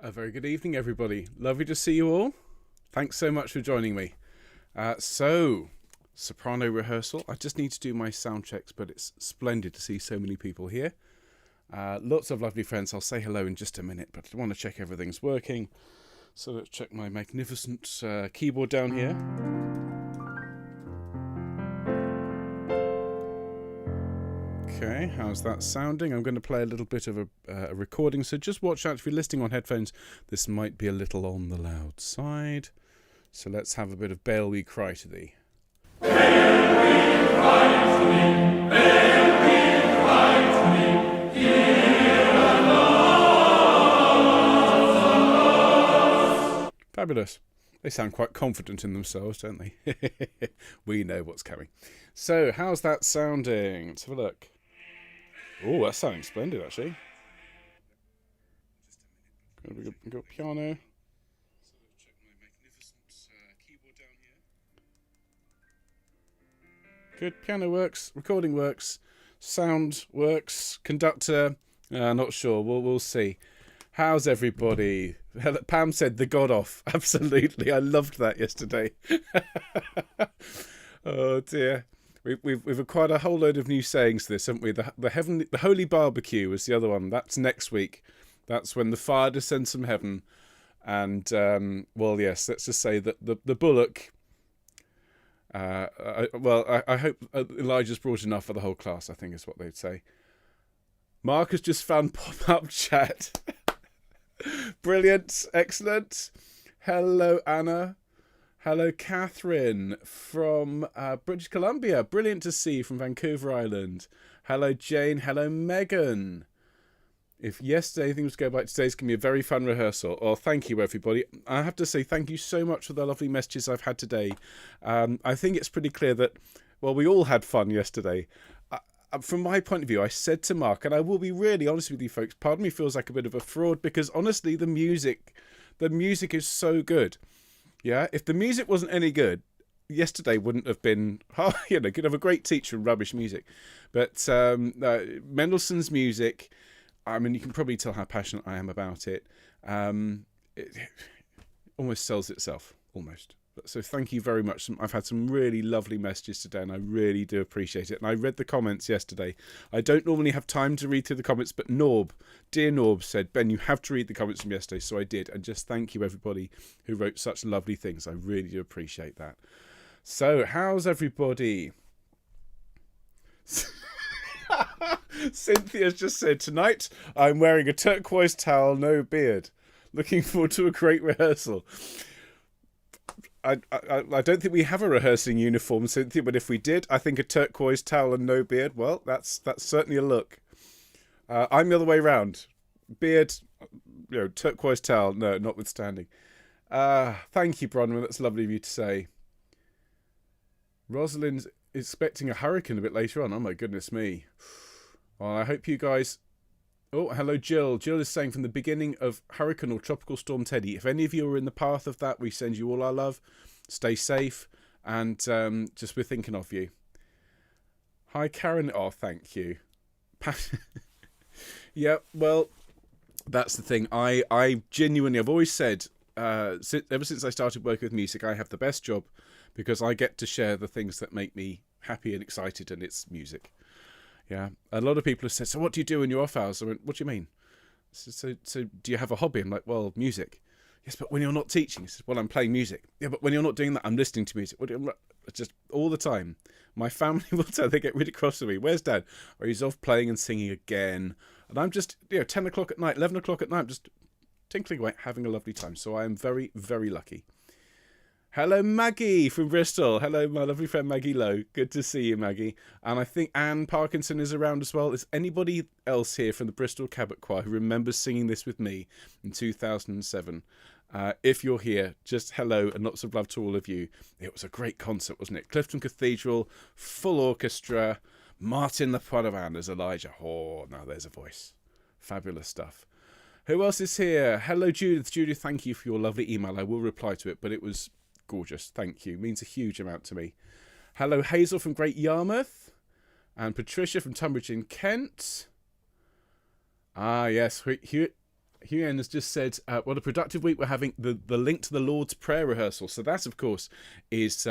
A very good evening, everybody. Lovely to see you all. Thanks so much for joining me. Soprano rehearsal. I just need to do my sound checks, but it's splendid to see so many people here. Lots of lovely friends. I'll say hello in just a minute, but I want to check everything's working. So let's check my magnificent keyboard down here. Okay, how's that sounding? I'm going to play a little bit of a recording, so just watch out if you're listening on headphones. This might be a little on the loud side. So let's have a bit of Baal We Cry to Thee. Baal we cry to thee, Baal we cry to thee, hear us. Fabulous. They sound quite confident in themselves, don't they? We know what's coming. So, how's that sounding? Let's have a look. Oh, that's sounding splendid, actually. We've got piano. Check my magnificent keyboard down here. Good. Piano works. Recording works. Sound works. Conductor. Not sure. We'll see. How's everybody? Pam said the God off. Absolutely. I loved that yesterday. Oh dear. We've acquired a whole load of new sayings to this, haven't we? The Holy Barbecue was the other one. That's next week. That's when the fire descends from heaven. And, well, yes, let's just say that the bullock... I hope Elijah's brought enough for the whole class, I think is what they'd say. Mark has just found pop-up chat. Brilliant. Excellent. Hello, Anna. Hello, Catherine from British Columbia. Brilliant to see you from Vancouver Island. Hello, Jane. Hello, Megan. If yesterday things go back, today's going to be a very fun rehearsal. Oh, thank you, everybody. I have to say thank you so much for the lovely messages I've had today. I think it's pretty clear that, well, we all had fun yesterday. From my point of view, I said to Mark, and I will be really honest with you folks, part of me feels like a bit of a fraud because honestly, the music is so good. Yeah, if the music wasn't any good, yesterday wouldn't have been, could have a great teacher and rubbish music. But Mendelssohn's music, I mean, you can probably tell how passionate I am about it. It almost sells itself, almost. So thank you very much. I've had some really lovely messages today, and I really do appreciate it. And I read the comments yesterday. I don't normally have time to read through the comments, but dear Norb said, Ben, you have to read the comments from yesterday. So I did. And just thank you, everybody who wrote such lovely things. I really do appreciate that. So how's everybody? Cynthia's just said, tonight I'm wearing a turquoise towel, no beard. Looking forward to a great rehearsal. I don't think we have a rehearsing uniform, Cynthia, but if we did, I think a turquoise towel and no beard, well, that's certainly a look. I'm the other way round. Beard, turquoise towel, no, notwithstanding. Thank you, Bronwyn, that's lovely of you to say. Rosalind's expecting a hurricane a bit later on. Oh, my goodness me. Well, I hope you guys... Oh, hello, Jill. Jill is saying from the beginning of Hurricane or Tropical Storm Teddy, if any of you are in the path of that, we send you all our love. Stay safe. And just we're thinking of you. Hi, Karen. Oh, thank you. Yeah, well, that's the thing. I genuinely, I've always said, ever since I started working with music, I have the best job because I get to share the things that make me happy and excited, and it's music. Yeah, a lot of people have said, so what do you do in your off hours? I went, what do you mean? So do you have a hobby? I'm like, well, music. Yes, but when you're not teaching, he says, well, I'm playing music. Yeah, but when you're not doing that, I'm listening to music. Just all the time. My family will tell, they get really cross with me. Where's Dad? Or he's off playing and singing again. And I'm just, 10 o'clock at night, 11 o'clock at night, just tinkling away, having a lovely time. So I am very, very lucky. Hello, Maggie from Bristol. Hello, my lovely friend Maggie Lowe. Good to see you, Maggie. And I think Anne Parkinson is around as well. Is anybody else here from the Bristol Cabot Choir who remembers singing this with me in 2007? If you're here, just hello and lots of love to all of you. It was a great concert, wasn't it? Clifton Cathedral, full orchestra, Martin the Poitevin as Elijah. Oh, now there's a voice. Fabulous stuff. Who else is here? Hello, Judith. Judith, thank you for your lovely email. I will reply to it, but it was... gorgeous, thank you. Means a huge amount to me. Hello, Hazel from Great Yarmouth. And Patricia from Tunbridge in Kent. Ah, yes. Hugh has just said, what a productive week we're having. The link to the Lord's Prayer rehearsal. So that, of course, is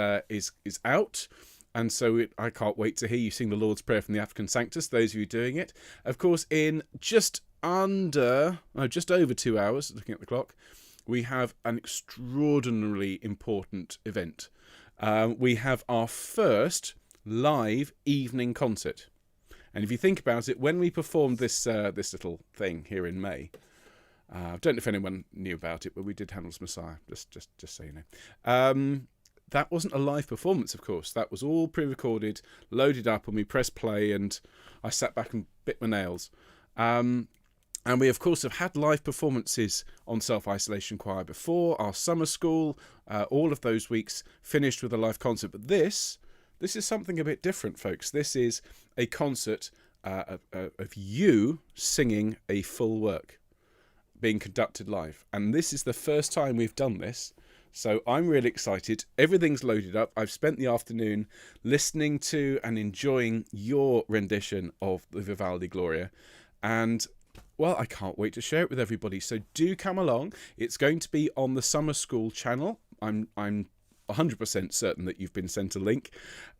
out. And so I can't wait to hear you sing the Lord's Prayer from the African Sanctus, those of you doing it. Of course, in just over 2 hours, looking at the clock, we have an extraordinarily important event. We have our first live evening concert. And if you think about it, when we performed this little thing here in May, I don't know if anyone knew about it, but we did Handel's Messiah, just so you know. That wasn't a live performance, of course. That was all pre-recorded, loaded up, and we pressed play, and I sat back and bit my nails. And we, of course, have had live performances on Self-Isolation Choir before, our summer school, all of those weeks finished with a live concert. But this is something a bit different, folks. This is a concert of you singing a full work, being conducted live. And this is the first time we've done this. So I'm really excited. Everything's loaded up. I've spent the afternoon listening to and enjoying your rendition of the Vivaldi Gloria. And, well, I can't wait to share it with everybody. So do come along. It's going to be on the Summer School channel. I'm 100% certain that you've been sent a link.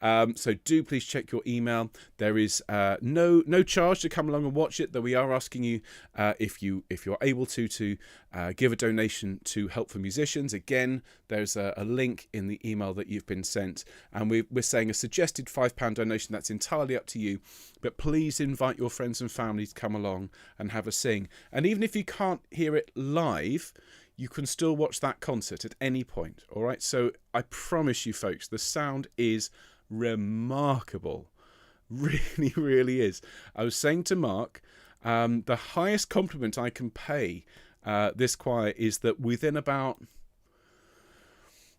So do please check your email. There is no charge to come along and watch it, though we are asking you if you're able to give a donation to Help for Musicians. Again, there's a link in the email that you've been sent, and we're saying a suggested £5 donation. That's entirely up to you, but please invite your friends and family to come along and have a sing. And even if you can't hear it live, you can still watch that concert at any point, all right? So I promise you, folks, the sound is remarkable. Really, really is. I was saying to Mark, the highest compliment I can pay this choir is that within about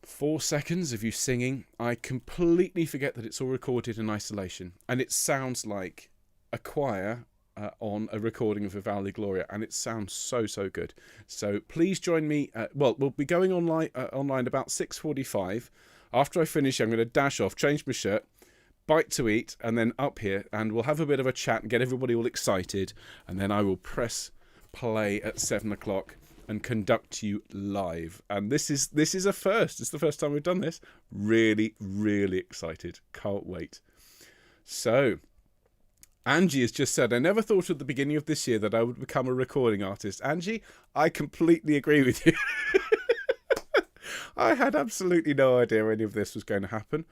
4 seconds of you singing, I completely forget that it's all recorded in isolation. And it sounds like a choir on a recording of Vivaldi Gloria, and it sounds so good. So please join me. We'll be going online about 6:45. After I finish, I'm going to dash off, change my shirt, bite to eat, and then up here, and we'll have a bit of a chat and get everybody all excited, and then I will press play at 7 o'clock and conduct you live. And this is a first. It's the first time we've done this. Really, really excited. Can't wait. So Angie has just said, I never thought at the beginning of this year that I would become a recording artist. Angie, I completely agree with you. I had absolutely no idea any of this was going to happen.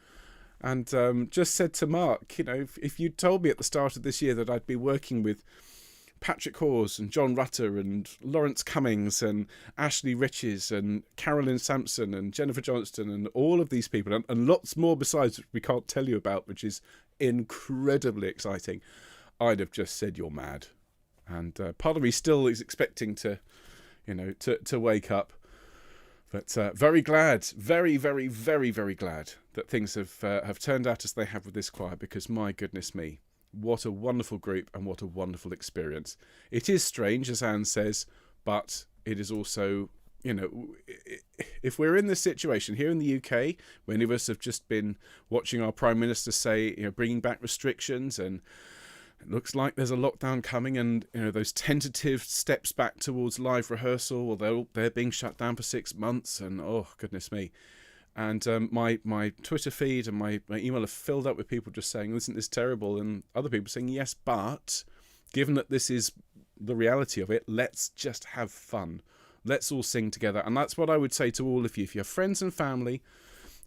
And just said to Mark, if you'd told me at the start of this year that I'd be working with Patrick Hawes and John Rutter and Lawrence Cummings and Ashley Riches and Carolyn Sampson and Jennifer Johnston and all of these people and lots more besides, which we can't tell you about, which is incredibly exciting, I'd have just said you're mad. And part of me still is expecting to wake up, but very glad, very, very, very, very glad that things have turned out as they have with this choir, because my goodness me, what a wonderful group and what a wonderful experience. It is strange, as Anne says, but it is also, if we're in this situation here in the UK, many of us have just been watching our Prime Minister say, bringing back restrictions, and it looks like there's a lockdown coming, and those tentative steps back towards live rehearsal, although they're being shut down for 6 months, and oh goodness me. And my Twitter feed and my email are filled up with people just saying, isn't this terrible? And other people saying, yes, but given that this is the reality of it, let's just have fun. Let's all sing together. And that's what I would say to all of you. If you have friends and family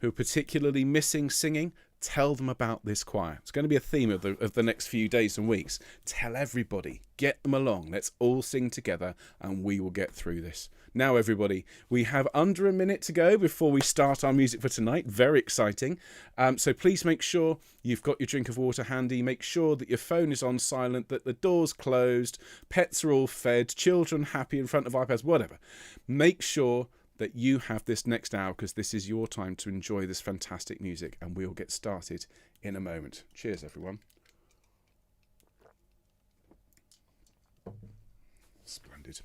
who are particularly missing singing, tell them about this choir. It's going to be a theme of the next few days and weeks. Tell everybody. Get them along. Let's all sing together and we will get through this. Now, everybody, we have under a minute to go before we start our music for tonight. Very exciting. So please make sure you've got your drink of water handy. Make sure that your phone is on silent, that the door's closed, pets are all fed, children happy in front of iPads, whatever. Make sure that you have this next hour, because this is your time to enjoy this fantastic music, and we'll get started in a moment. Cheers, everyone. Splendid.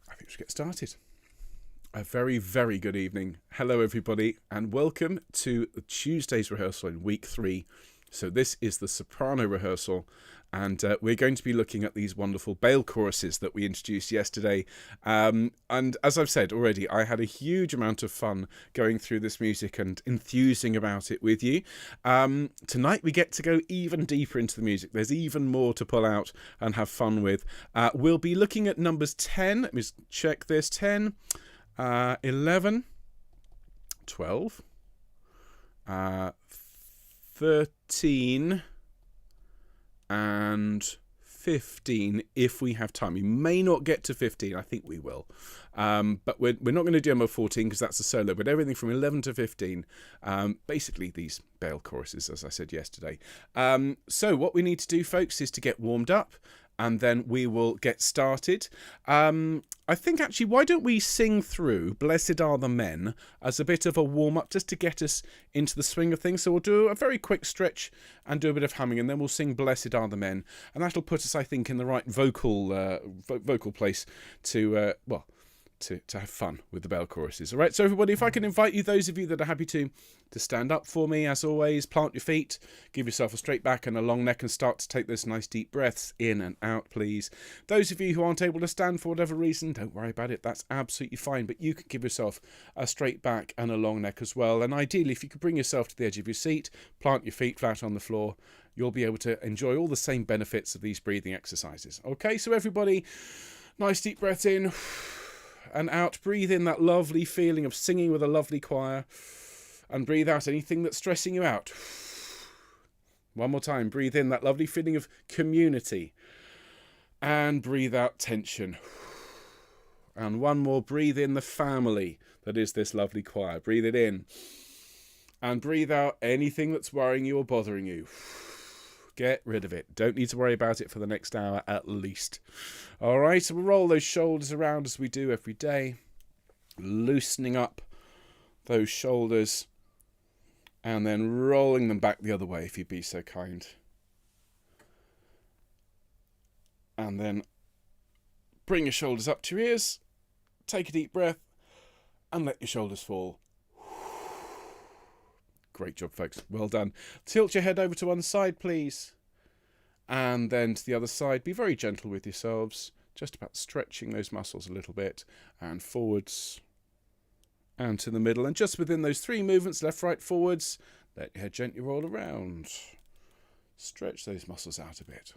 I think we should get started. A very, very good evening. Hello, everybody, and welcome to Tuesday's rehearsal in week 3. So this is the soprano rehearsal, And we're going to be looking at these wonderful Baal choruses that we introduced yesterday. And as I've said already, I had a huge amount of fun going through this music and enthusing about it with you. Tonight we get to go even deeper into the music. There's even more to pull out and have fun with. We'll be looking at numbers 10. Let me just check this. 10, 11, 12, 13... and 15 if we have time. We may not get to 15. I think we will. But we're not going to do number 14 because that's a solo. But everything from 11 to 15, basically these Baal choruses, as I said yesterday. So what we need to do, folks, is to get warmed up. And then we will get started. I think, actually, why don't we sing through Blessed Are the Men as a bit of a warm-up just to get us into the swing of things. So we'll do a very quick stretch and do a bit of humming, and then we'll sing Blessed Are the Men. And that'll put us, I think, in the right vocal place to have fun with the Baal choruses. All right, so everybody, if I can invite you, those of you that are happy to stand up for me, as always, plant your feet, give yourself a straight back and a long neck, and start to take those nice deep breaths in and out, please. Those of you who aren't able to stand for whatever reason, don't worry about it. That's absolutely fine, but you could give yourself a straight back and a long neck as well. And ideally, if you could bring yourself to the edge of your seat, plant your feet flat on the floor, you'll be able to enjoy all the same benefits of these breathing exercises. Okay, so everybody, nice deep breath in and out. Breathe in that lovely feeling of singing with a lovely choir, and breathe out anything that's stressing you out. One more time. Breathe in that lovely feeling of community, and breathe out tension. And one more. Breathe in the family that is this lovely choir. Breathe it in, and breathe out anything that's worrying you or bothering you. Get rid of it. Don't need to worry about it for the next hour at least. All right, so we'll roll those shoulders around as we do every day, loosening up those shoulders and then rolling them back the other way, if you'd be so kind. And then bring your shoulders up to your ears, take a deep breath, and let your shoulders fall. Great job, folks. Well done. Tilt your head over to one side, please. And then to the other side. Be very gentle with yourselves. Just about stretching those muscles a little bit. And forwards. And to the middle. And just within those three movements, left, right, forwards, let your head gently roll around. Stretch those muscles out a bit.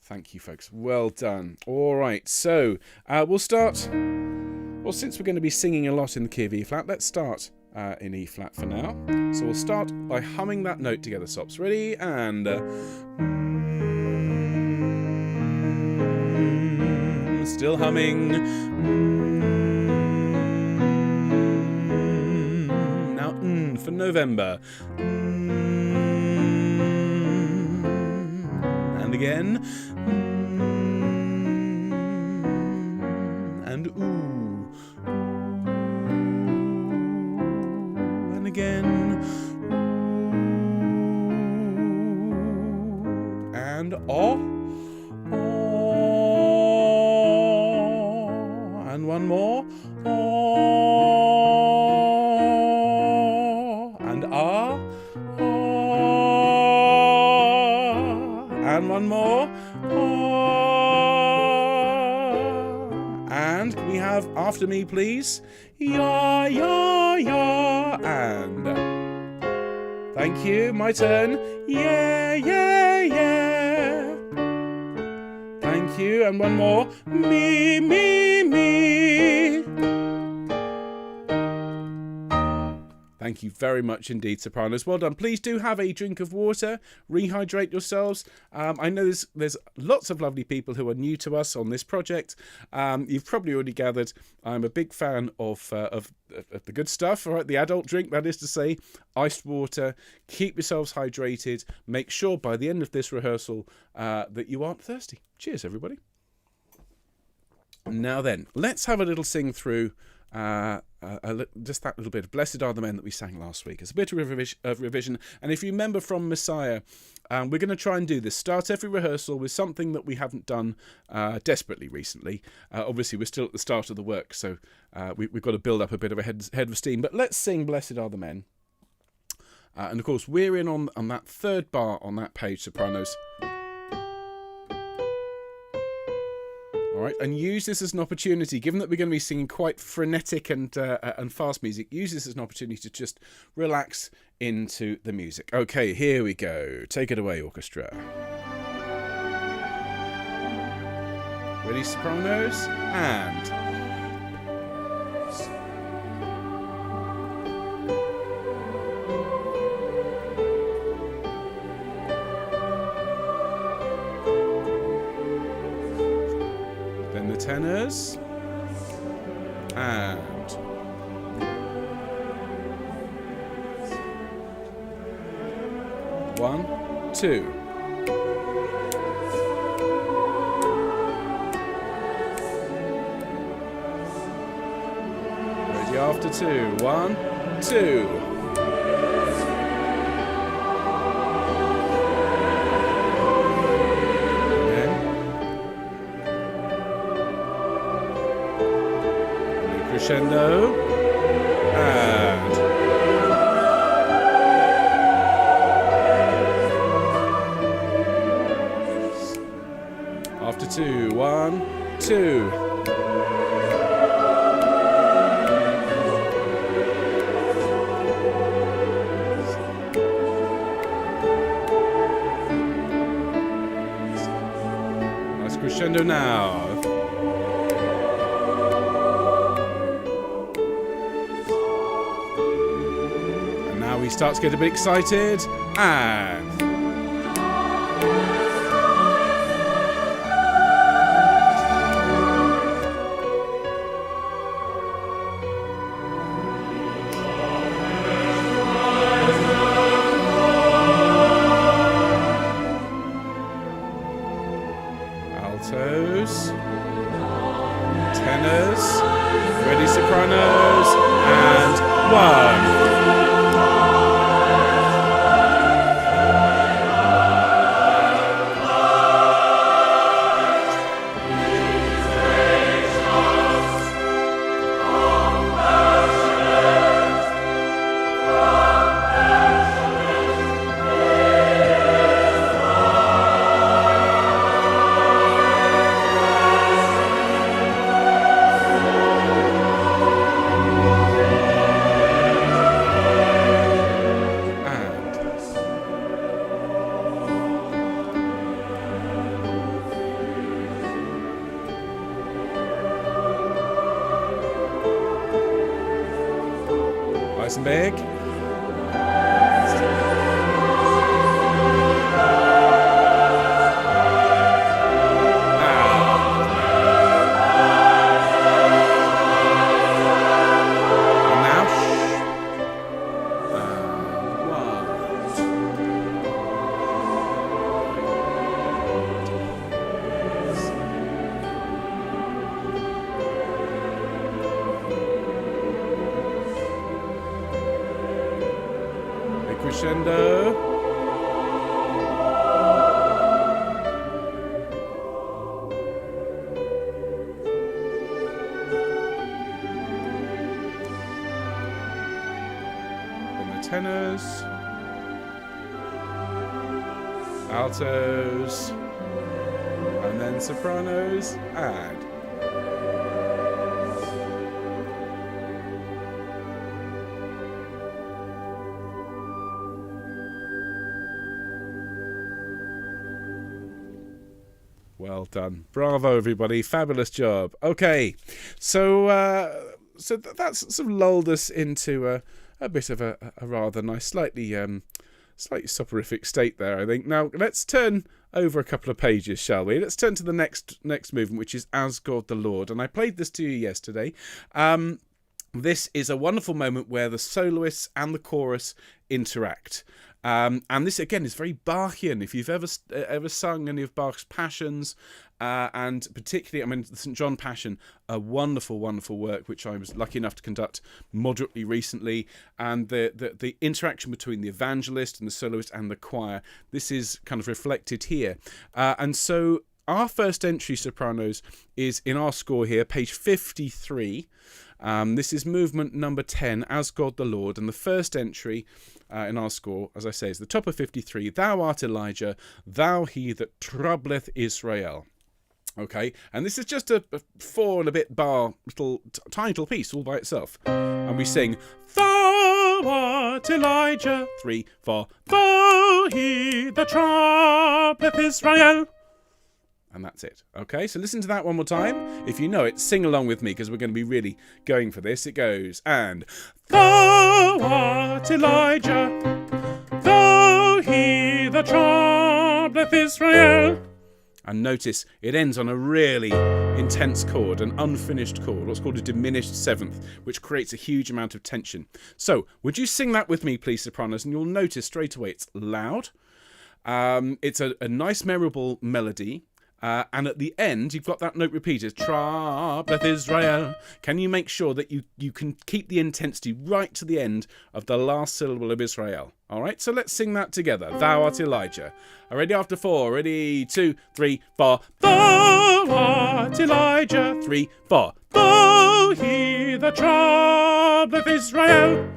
Thank you, folks. Well done. All right. So we'll start. Well, since we're going to be singing a lot in the key of E flat, let's start in E flat for now. So we'll start by humming that note together, Sops. Ready? And still humming. Now for November. And again. And ooh. Again, and oh, and one more, and and one more, and can we have after me, please? Ya, ya, ya, and thank you, my turn. Yeah, yeah, yeah. Thank you, and one more. Me, me, me. Thank you very much indeed, Sopranos. Well done. Please do have a drink of water. Rehydrate yourselves. I know there's lots of lovely people who are new to us on this project. You've probably already gathered I'm a big fan of the good stuff, all right, the adult drink, that is to say, iced water. Keep yourselves hydrated. Make sure by the end of this rehearsal that you aren't thirsty. Cheers, everybody. Now then, let's have a little sing through just that little bit of Blessed Are the Men that we sang last week. It's a bit of revision. And if you remember from Messiah, we're going to try and do this. Start every rehearsal with something that we haven't done desperately recently. Obviously, we're still at the start of the work, so we've got to build up a bit of a head of steam. But let's sing Blessed Are the Men. And of course, we're in on that third bar on that page, Sopranos. right, and use this as an opportunity, given that we're going to be singing quite frenetic and fast music, use this as an opportunity to just relax into the music. Okay, here we go. Take it away, orchestra. Ready, sopranos? And... then the tenors. And... 1, 2. Ready after 2. 1, 2. And crescendo. And... after 2, 1, 2. Nice crescendo now. And now we start to get a bit excited. And... altos, tenors, ready sopranos, and 1. Nice and big. Crescendo. Then the tenors, altos, and then sopranos, and... well done. Bravo, everybody. Fabulous job. Okay, so that's sort of lulled us into a bit of a rather nice, slightly soporific state there, I think. Now, let's turn over a couple of pages, shall we? Let's turn to the next movement, which is As God the Lord. And I played this to you yesterday. This is a wonderful moment where the soloists and the chorus interact. And this, again, is very Bachian. If you've ever sung any of Bach's Passions, and particularly, I mean, the St. John Passion, a wonderful, wonderful work, which I was lucky enough to conduct moderately recently, and the interaction between the evangelist and the soloist and the choir, this is kind of reflected here. And so our first entry, sopranos, is in our score here, page 53. This is movement number 10, As God the Lord, and the first entry in our score, as I say, is the top of 53. Thou art Elijah, thou he that troubleth Israel. Okay, and this is just a 4 and a bit bar tiny little piece all by itself. And we sing, Thou art Elijah, 3, 4, Thou he that troubleth Israel. And that's it. Okay, so listen to that one more time. If you know it, sing along with me, because we're going to be really going for this. It goes, and Thou art Elijah, Thou he that troubleth Israel. And notice it ends on a really intense chord, an unfinished chord, what's called a diminished seventh, which creates a huge amount of tension. So, would you sing that with me, please, sopranos? And you'll notice straight away it's loud. It's a nice, memorable melody. And at the end, you've got that note repeated, troubleth Israel. Can you make sure that you can keep the intensity right to the end of the last syllable of Israel? All right, so let's sing that together. Thou art Elijah. Ready after 4. Ready, 2, 3, 4. Thou art Elijah. 3, 4. Thou he that troubleth Israel.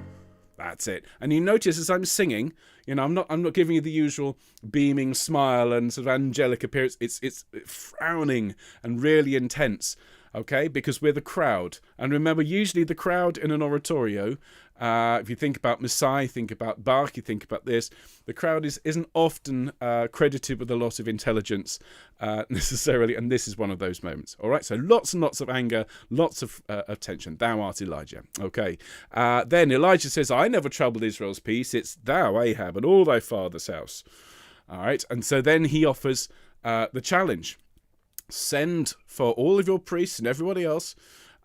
That's it. And you notice as I'm singing, you know, I'm not giving you the usual beaming smile and sort of angelic appearance. It's frowning and really intense, okay? Because we're the crowd. And remember, usually the crowd in an oratorio, if you think about Messiah, think about Bach, you think about this, the crowd isn't often credited with a lot of intelligence necessarily, and this is one of those moments. All right, so lots and lots of anger, lots of tension. Thou art Elijah. Okay, then Elijah says, I never troubled Israel's peace. It's thou, Ahab, and all thy father's house. All right, and so then he offers the challenge. Send for all of your priests and everybody else,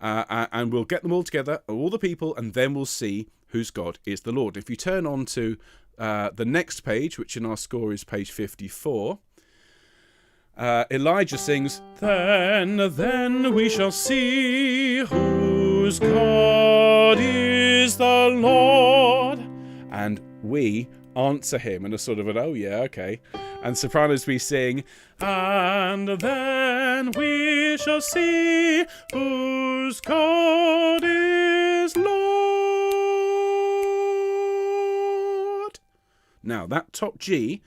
and we'll get them all together, all the people, and then we'll see whose God is the Lord. If you turn on to the next page, which in our score is page 54, Elijah sings, Then we shall see whose God is the Lord. And we answer him in a sort of an, oh yeah, okay. And sopranos we sing, and then we shall see whose God is Lord. Now, that top G,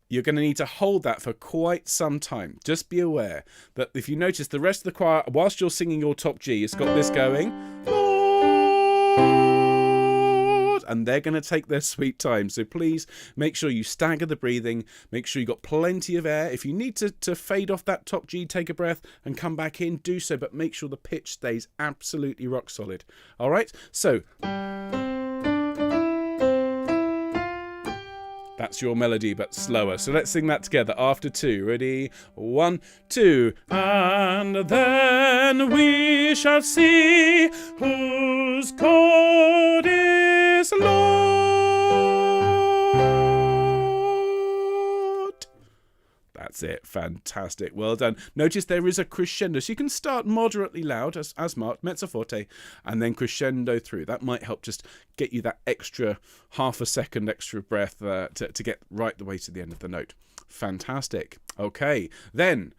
you're going to need to hold that for quite some time. Just be aware that if you notice the rest of the choir, whilst you're singing your top G, it's got this going, Lord. And they're going to take their sweet time. So please make sure you stagger the breathing. Make sure you've got plenty of air. If you need to fade off that top G, take a breath and come back in, do so. But make sure the pitch stays absolutely rock solid. All right? So that's your melody, but slower. So let's sing that together after 2. Ready? 1, 2. And then we shall see whose God is Lord. That's it. Fantastic. Well done. Notice there is a crescendo. So you can start moderately loud, as marked, mezzo forte, and then crescendo through. That might help just get you that extra half a second extra breath to get right the way to the end of the note. Fantastic. Okay. Then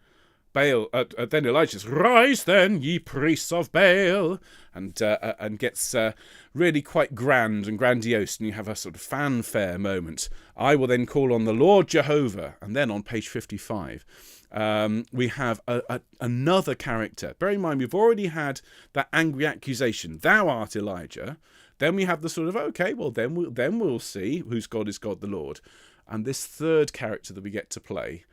then Elijah says, Rise then, ye priests of Baal, and gets really quite grand and grandiose, and you have a sort of fanfare moment. I will then call on the Lord Jehovah, and then on page 55, we have another character. Bear in mind, we've already had that angry accusation, thou art Elijah. Then we have the sort of, okay, well, then we'll see whose God is God the Lord. And this third character that we get to play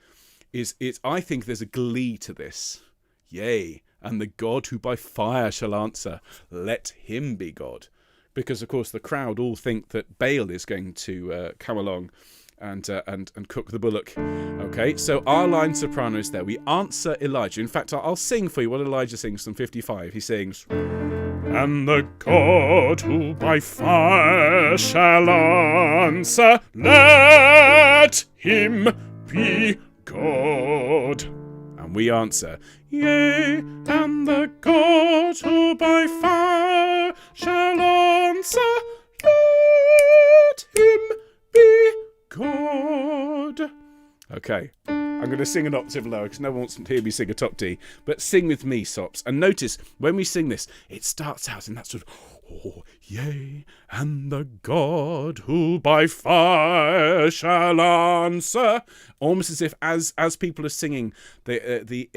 I think there's a glee to this. Yea, and the God who by fire shall answer, let him be God. Because, of course, the crowd all think that Baal is going to come along and cook the bullock. Okay, so our line soprano is there. We answer Elijah. In fact, I'll sing for you what Elijah sings from 55. He sings, And the God who by fire shall answer, let him be God. And we answer, Yea, and the God who by fire shall answer, let him be God. Okay, I'm going to sing an octave lower because no one wants to hear me sing a top D. But sing with me, Sops. And notice, when we sing this, it starts out in that sort of Oh, yea, and the God who by fire shall answer. Almost as if, as people are singing, the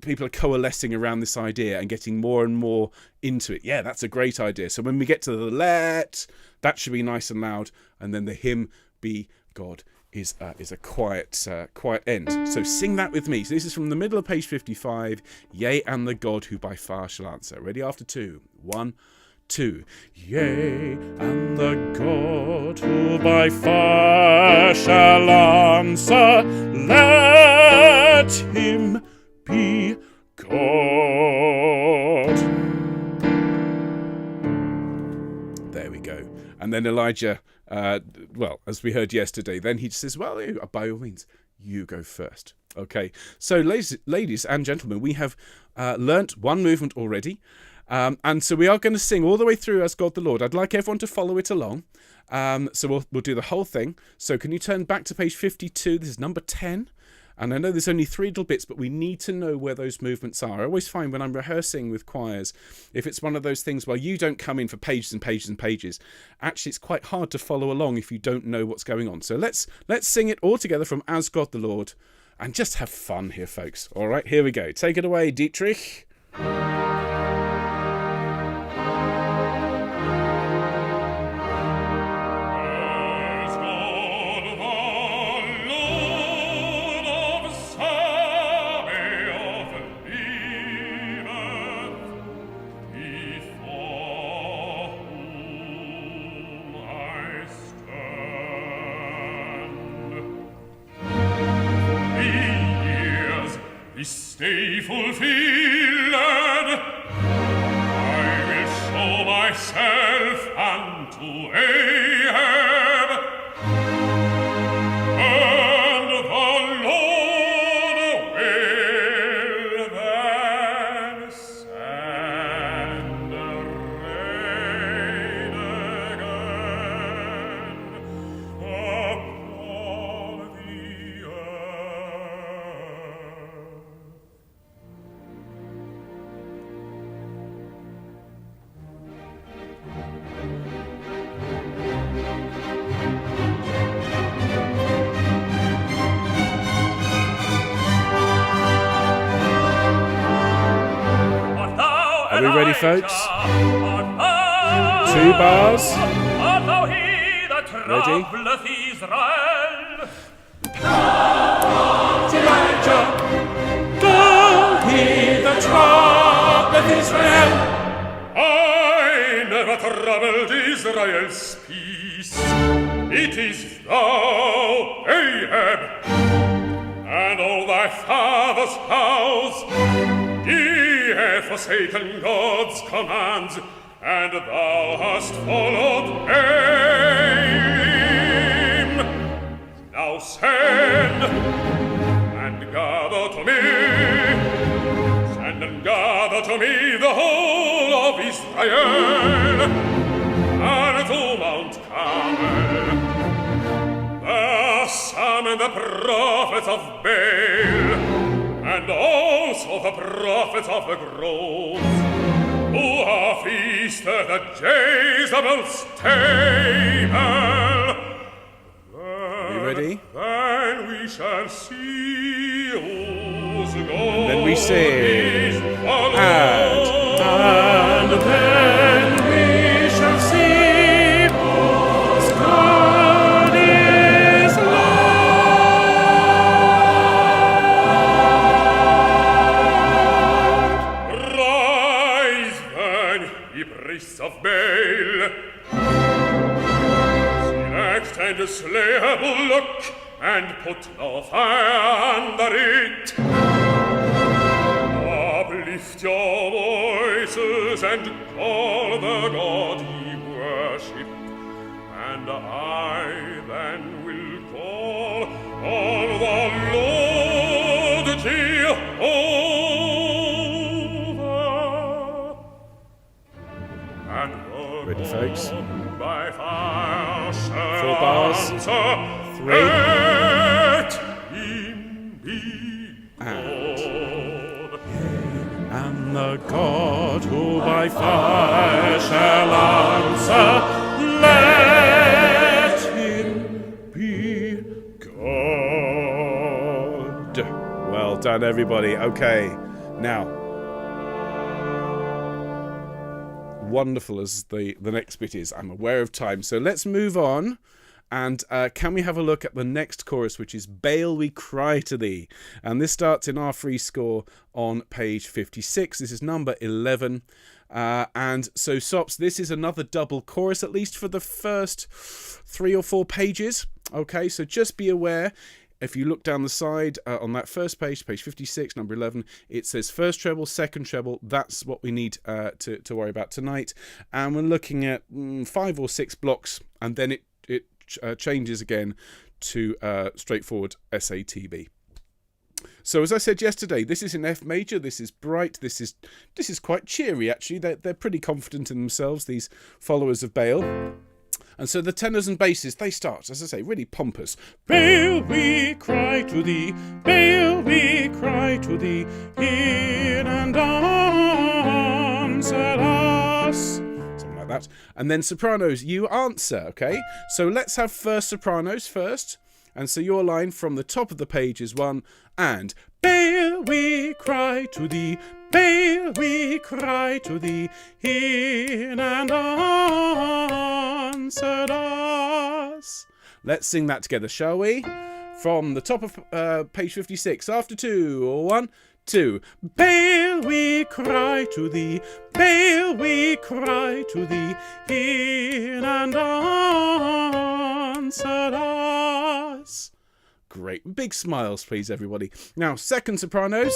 people are coalescing around this idea and getting more and more into it. Yeah, that's a great idea. So when we get to the let, that should be nice and loud, and then the him be God is a quiet end. So sing that with me. So this is from the middle of page 55. Yea, and the God who by fire shall answer. Ready after two. 1, 2. Yea, and the God who by fire shall answer, let him be God. There we go. And then Elijah, as we heard yesterday, then he says, well, by all means, you go first. Okay, so ladies and gentlemen, we have learnt one movement already. And so we are going to sing all the way through As God the Lord. I'd like everyone to follow it along. So we'll do the whole thing. So can you turn back to page 52? This is number 10. And I know there's only 3 little bits, but we need to know where those movements are. I always find when I'm rehearsing with choirs, if it's one of those things where you don't come in for pages and pages and pages, actually it's quite hard to follow along if you don't know what's going on. So let's sing it all together from As God the Lord and just have fun here, folks. All right, here we go. Take it away, Dietrich. Stay fulfilled. I will show myself unto Ahab, and the Lord will then send rain again upon the earth. Are we ready, folks? 2 bars. Ready? Elijah, go he that troubleth Israel. I never troubled Israel's peace. It is thou, Ahab, and all thy father's house. Ye have forsaken God's commands, and thou hast followed Baalim. Now send and gather to me, send and gather to me the whole of Israel, and to Mount Carmel. There summon the prophets of Baal, and also the prophets of the groves, who are feasted at Jezebel's table. Are you ready? Then we shall see whose God then we sing. is And then we shall see whose God is Lord. Rise then, ye priests of Baal, select and slay a bullock, and put no fire under it. Uplift your voices and call the God ye worship, and I then will call on the Lord Jehovah. And the Ready, folks? God by fire shall 4 bars. answer, 3. let him be And. God. And the the God who by fire shall answer, let him be God. Well done, everybody. Okay, now, wonderful as the next bit is, I'm aware of time, so let's move on. And can we have a look at the next chorus, which is Baal, we cry to thee. And this starts in our free score on page 56. This is number 11. And so, Sops, this is another double chorus, at least for the first 3 or 4 pages. Okay, so just be aware. If you look down the side on that first page, page 56, number 11, it says first treble, second treble. That's what we need to worry about tonight. And we're looking at 5 or 6 blocks, and then it changes again to straightforward SATB. So as I said yesterday, this is in F major. This is bright. This is quite cheery, actually. They're pretty confident in themselves, these followers of Baal. And so the tenors and basses, they start, as I say, really pompous. Baal, we cry to thee. Baal, we cry to thee. Hear and answer us. That. And then sopranos, you answer, okay? So let's have first sopranos first. And so your line from the top of the page is 1 and Baal, we cry to thee. Baal, we cry to thee. Hear and answer us. Let's sing that together, shall we? From the top of page 56, after 2, 1, 2. Baal, we cry to thee. Baal, we cry to thee. Hear and answer us. Great. Big smiles, please, everybody. Now, second sopranos.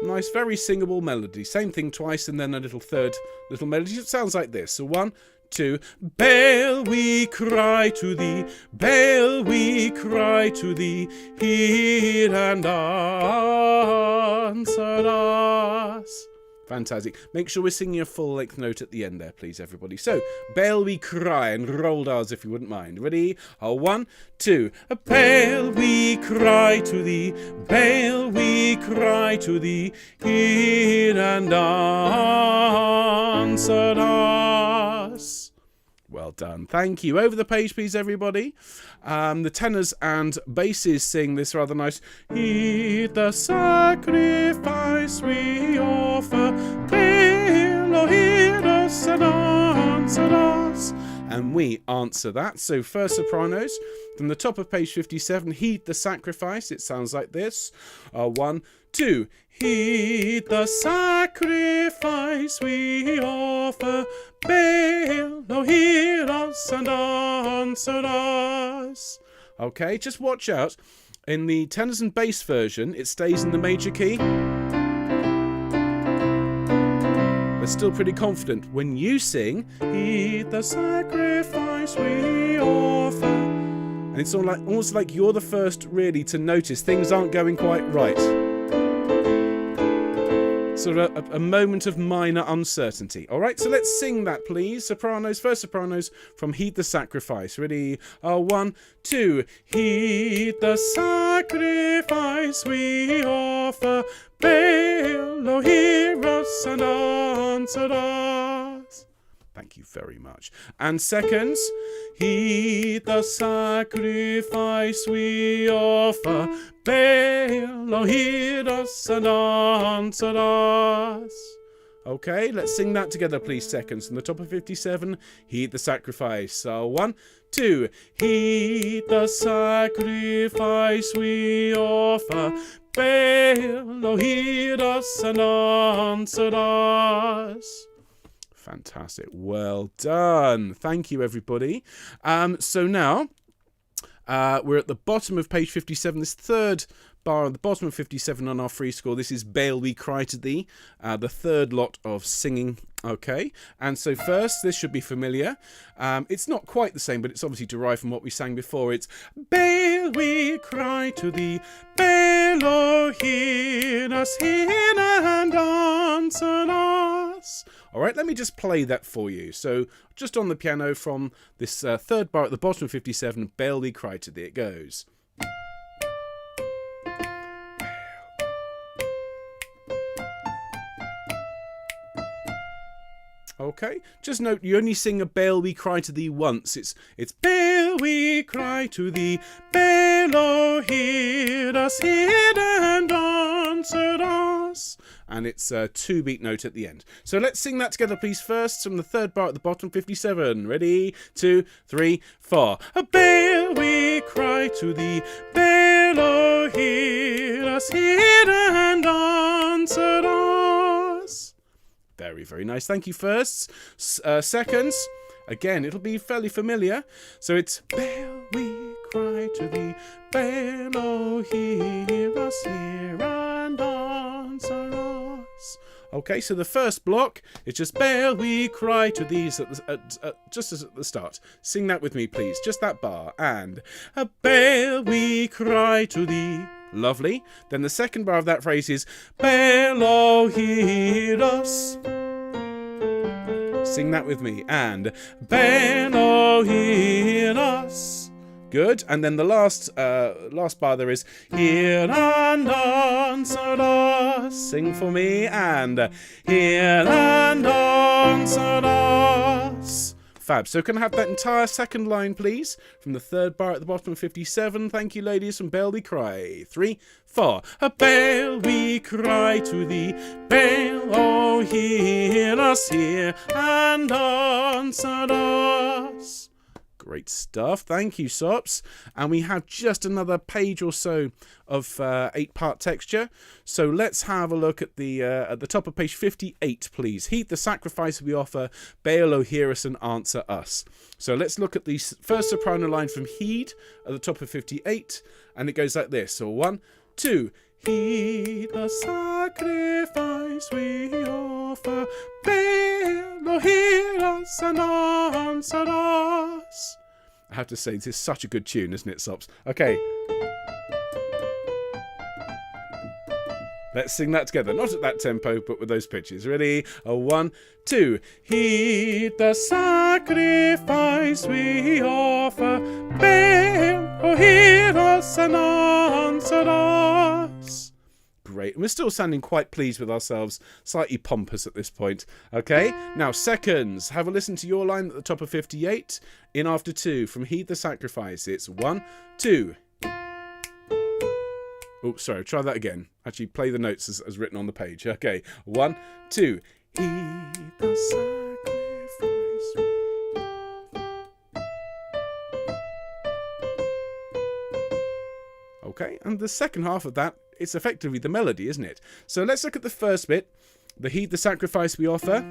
Nice, very singable melody. Same thing twice and then a little third little melody. It sounds like this. So 1, 2. Baal, we cry to thee. Baal, we cry to thee. Hear and answer us. Fantastic. Make sure we're singing a full length note at the end there, please, everybody. So, Baal, we cry, and roll ours if you wouldn't mind. Ready? 1, 2. Baal, we cry to thee. Baal, we cry to thee. Hear and answer us. Well done. Thank you. Over the page, please, everybody. The tenors and basses sing this rather nice. Heed the sacrifice we offer. Baal, oh, hear us and answer us. And we answer that. So first sopranos. From the top of page 57, heed the sacrifice. It sounds like this. 1, 2. Heed the sacrifice we offer. Baal, oh, hear us and answer us. Okay, just watch out. In the tenors and bass version, it stays in the major key. They're still pretty confident. When you sing, heed the sacrifice we offer. And it's almost like you're the first, really, to notice things aren't going quite right. Sort of a moment of minor uncertainty. All right, so let's sing that, please. Sopranos, first sopranos from Heed the Sacrifice. Ready? 1, 2. Heed the sacrifice we offer. Baal, oh, hear us and answer us. Thank you very much. And seconds, heed the sacrifice we offer. Baal, oh, hear us and answer us. Okay, let's sing that together, please. Seconds. From the top of 57, heed the sacrifice. 1, 2. Heed the sacrifice we offer. Baal, oh, hear us and answer us. Fantastic. Well done. Thank you, everybody. So now we're at the bottom of page 57. This third bar at the bottom of 57 on our free score. This is Baal, we cry to thee. The third lot of singing. Okay. And so first, this should be familiar. It's not quite the same, but it's obviously derived from what we sang before. It's Baal, we cry to thee. Baal, oh, hear us, hear and answer us. us. All right, let me just play that for you. So just on the piano from this third bar at the bottom of 57, Baal we cry to thee. It goes. Okay, just note you only sing a Baal we cry to thee once. It's Baal we cry to thee, Baal, oh hear us, hear and answer us. And it's a 2-beat note at the end. So let's sing that together, please, first from the third bar at the bottom, 57. Ready? 2, 3, 4. A Baal we cry to thee, Baal, oh hear us, hear and answer us. Very, very nice. Thank you, firsts. Seconds, again, it'll be fairly familiar. So it's Baal we cry to thee, Baal, oh hear us, hear and answer us. Okay, so the first block is just Baal we cry to thee, just as at the start. Sing that with me, please. Just that bar. And a Baal we cry to thee. Lovely. Then the second bar of that phrase is Baal, oh hear us. Sing that with me. And Baal, oh hear us. Good. And then the last bar there is hear and answer us. Sing for me. And hear and answer us. Fab. So can I have that entire second line, please? From the third bar at the bottom of 57. Thank you, ladies, from Baal we cry. 3, 4. A Baal we cry to thee, Baal, oh hear us, hear and answer us. Great stuff. Thank you, Sops. And we have just another page or so of 8-part texture. So let's have a look at the top of page 58, please. Heed the sacrifice we offer, Baal, oh hear us and answer us. So let's look at the first soprano line from Heed at the top of 58, and it goes like this. So 1, 2. Heed the sacrifice we offer, Baal, oh hear us and answer us. I have to say, this is such a good tune, isn't it, Sops? Okay. Let's sing that together. Not at that tempo, but with those pitches. Ready? 1, 2. Heed the sacrifice we offer, Baal, oh hear us and answer us. Great. We're still sounding quite pleased with ourselves, slightly pompous at this point. Okay, now seconds. Have a listen to your line at the top of 58 in after 2 from Heed the Sacrifice. It's 1, 2. Oh, sorry, try that again. Actually, play the notes as written on the page. Okay, 1, 2. Heed the sacrifice. Okay, and the second half of that, it's effectively the melody, isn't it? So let's look at the first bit. The Heed the sacrifice we offer.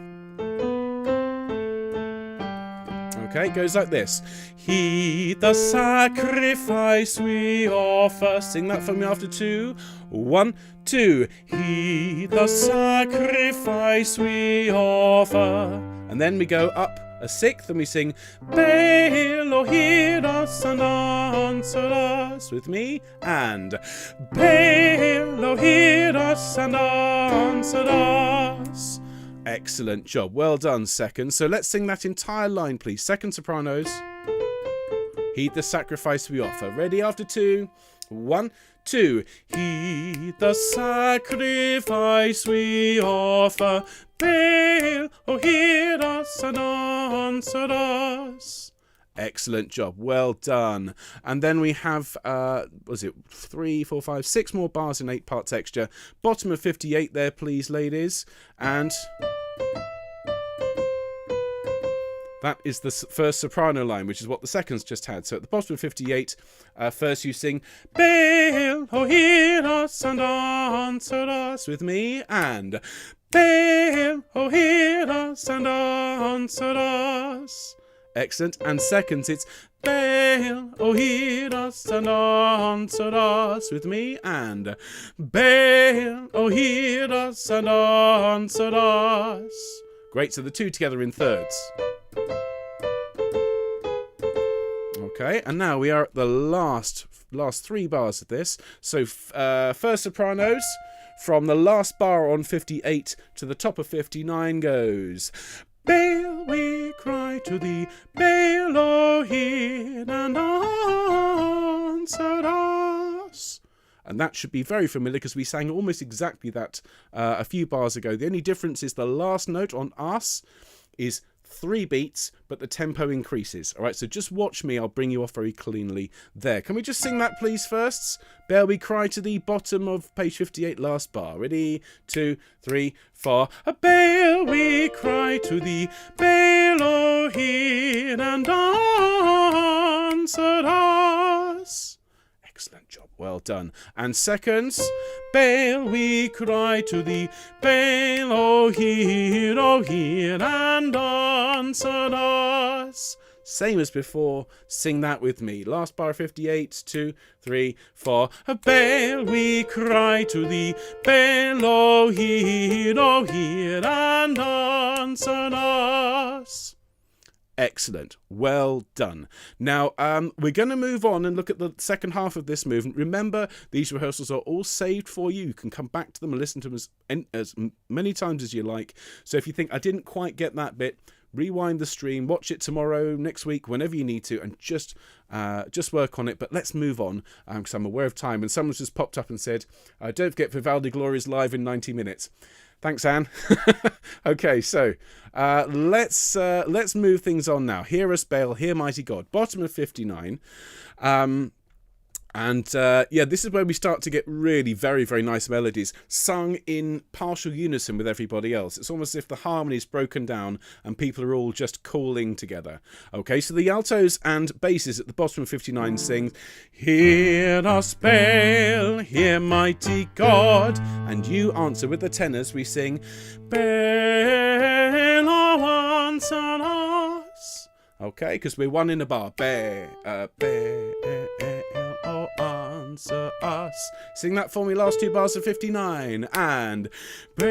Okay, it goes like this. Heed the sacrifice we offer. Sing that for me after 2. 1, 2. Heed the sacrifice we offer. And then we go up a sixth and we sing Baal, oh hear us and answer us. With me. And Baal, oh hear us and answer us. Excellent job. Well done, second. So let's sing that entire line, please. Second sopranos. Heed the sacrifice we offer. Ready after 2. 1, 2. Heed the sacrifice we offer. Baal, oh hear us and answer us. Excellent job. Well done. And then we have, was it 3, 4, 5, 6 more bars in 8-part texture. Bottom of 58 there, please, ladies. And that is the first soprano line, which is what the seconds just had. So at the bottom of 58, first you sing, Baal, oh hear us and answer us. With me. And Baal, oh hear us and answer us. Excellent. And seconds, it's Baal, oh hear us and answer us. With me. And Baal, oh hear us and answer us. Great. So the two together in thirds. Okay, and now we are at the last 3 bars of this. So first sopranos from the last bar on 58 to the top of 59 goes. Baal, we cry to thee, Baal, O hear and answer us. And that should be very familiar because we sang almost exactly that a few bars ago. The only difference is the last note on us is 3 beats, but the tempo increases. All right, so just watch me. I'll bring you off very cleanly there. Can we just sing that, please, first? Baal, we cry to thee, bottom of page 58, last bar. Ready? 2, 3, 4. Baal, we cry to thee, Baal, O hear and answer us. Excellent job. Well done. And seconds. Baal, we cry to thee, Baal, O hear and answer us. Same as before. Sing that with me. Last bar 58, 2, 3, 4. Baal, we cry to thee, Baal, O hear and answer us. Excellent. Well done. Now, we're going to move on and look at the second half of this movement. Remember, these rehearsals are all saved for you. You can come back to them and listen to them as many times as you like. So if you think, I didn't quite get that bit, rewind the stream, watch it tomorrow, next week, whenever you need to, and just work on it. But let's move on, because I'm aware of time. And someone's just popped up and said, don't forget Vivaldi Gloria's live in 90 minutes. Thanks, Anne. Okay, so let's move things on now. Hear us, Baal, hear mighty God. Bottom of 59. This is where we start to get really very, very nice melodies sung in partial unison with everybody else. It's almost as if the harmony's broken down and people are all just calling together. Okay, so the altos and basses at the bottom of 59 sing, Hear us, Baal, hear mighty God. And you answer with the tenors. We sing, Baal, oh, answer us. Okay, because we're one in a bar. Baal, oh, answer us. Sing that for me, last 2 bars of 59. And Baal,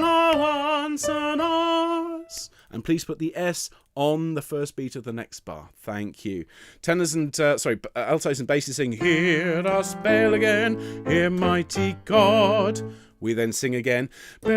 oh, answer us. And please put the S on the first beat of the next bar. Thank you. Tenors and, altos and basses sing, Hear us, Baal, again, hear mighty God. We then sing again, Baal,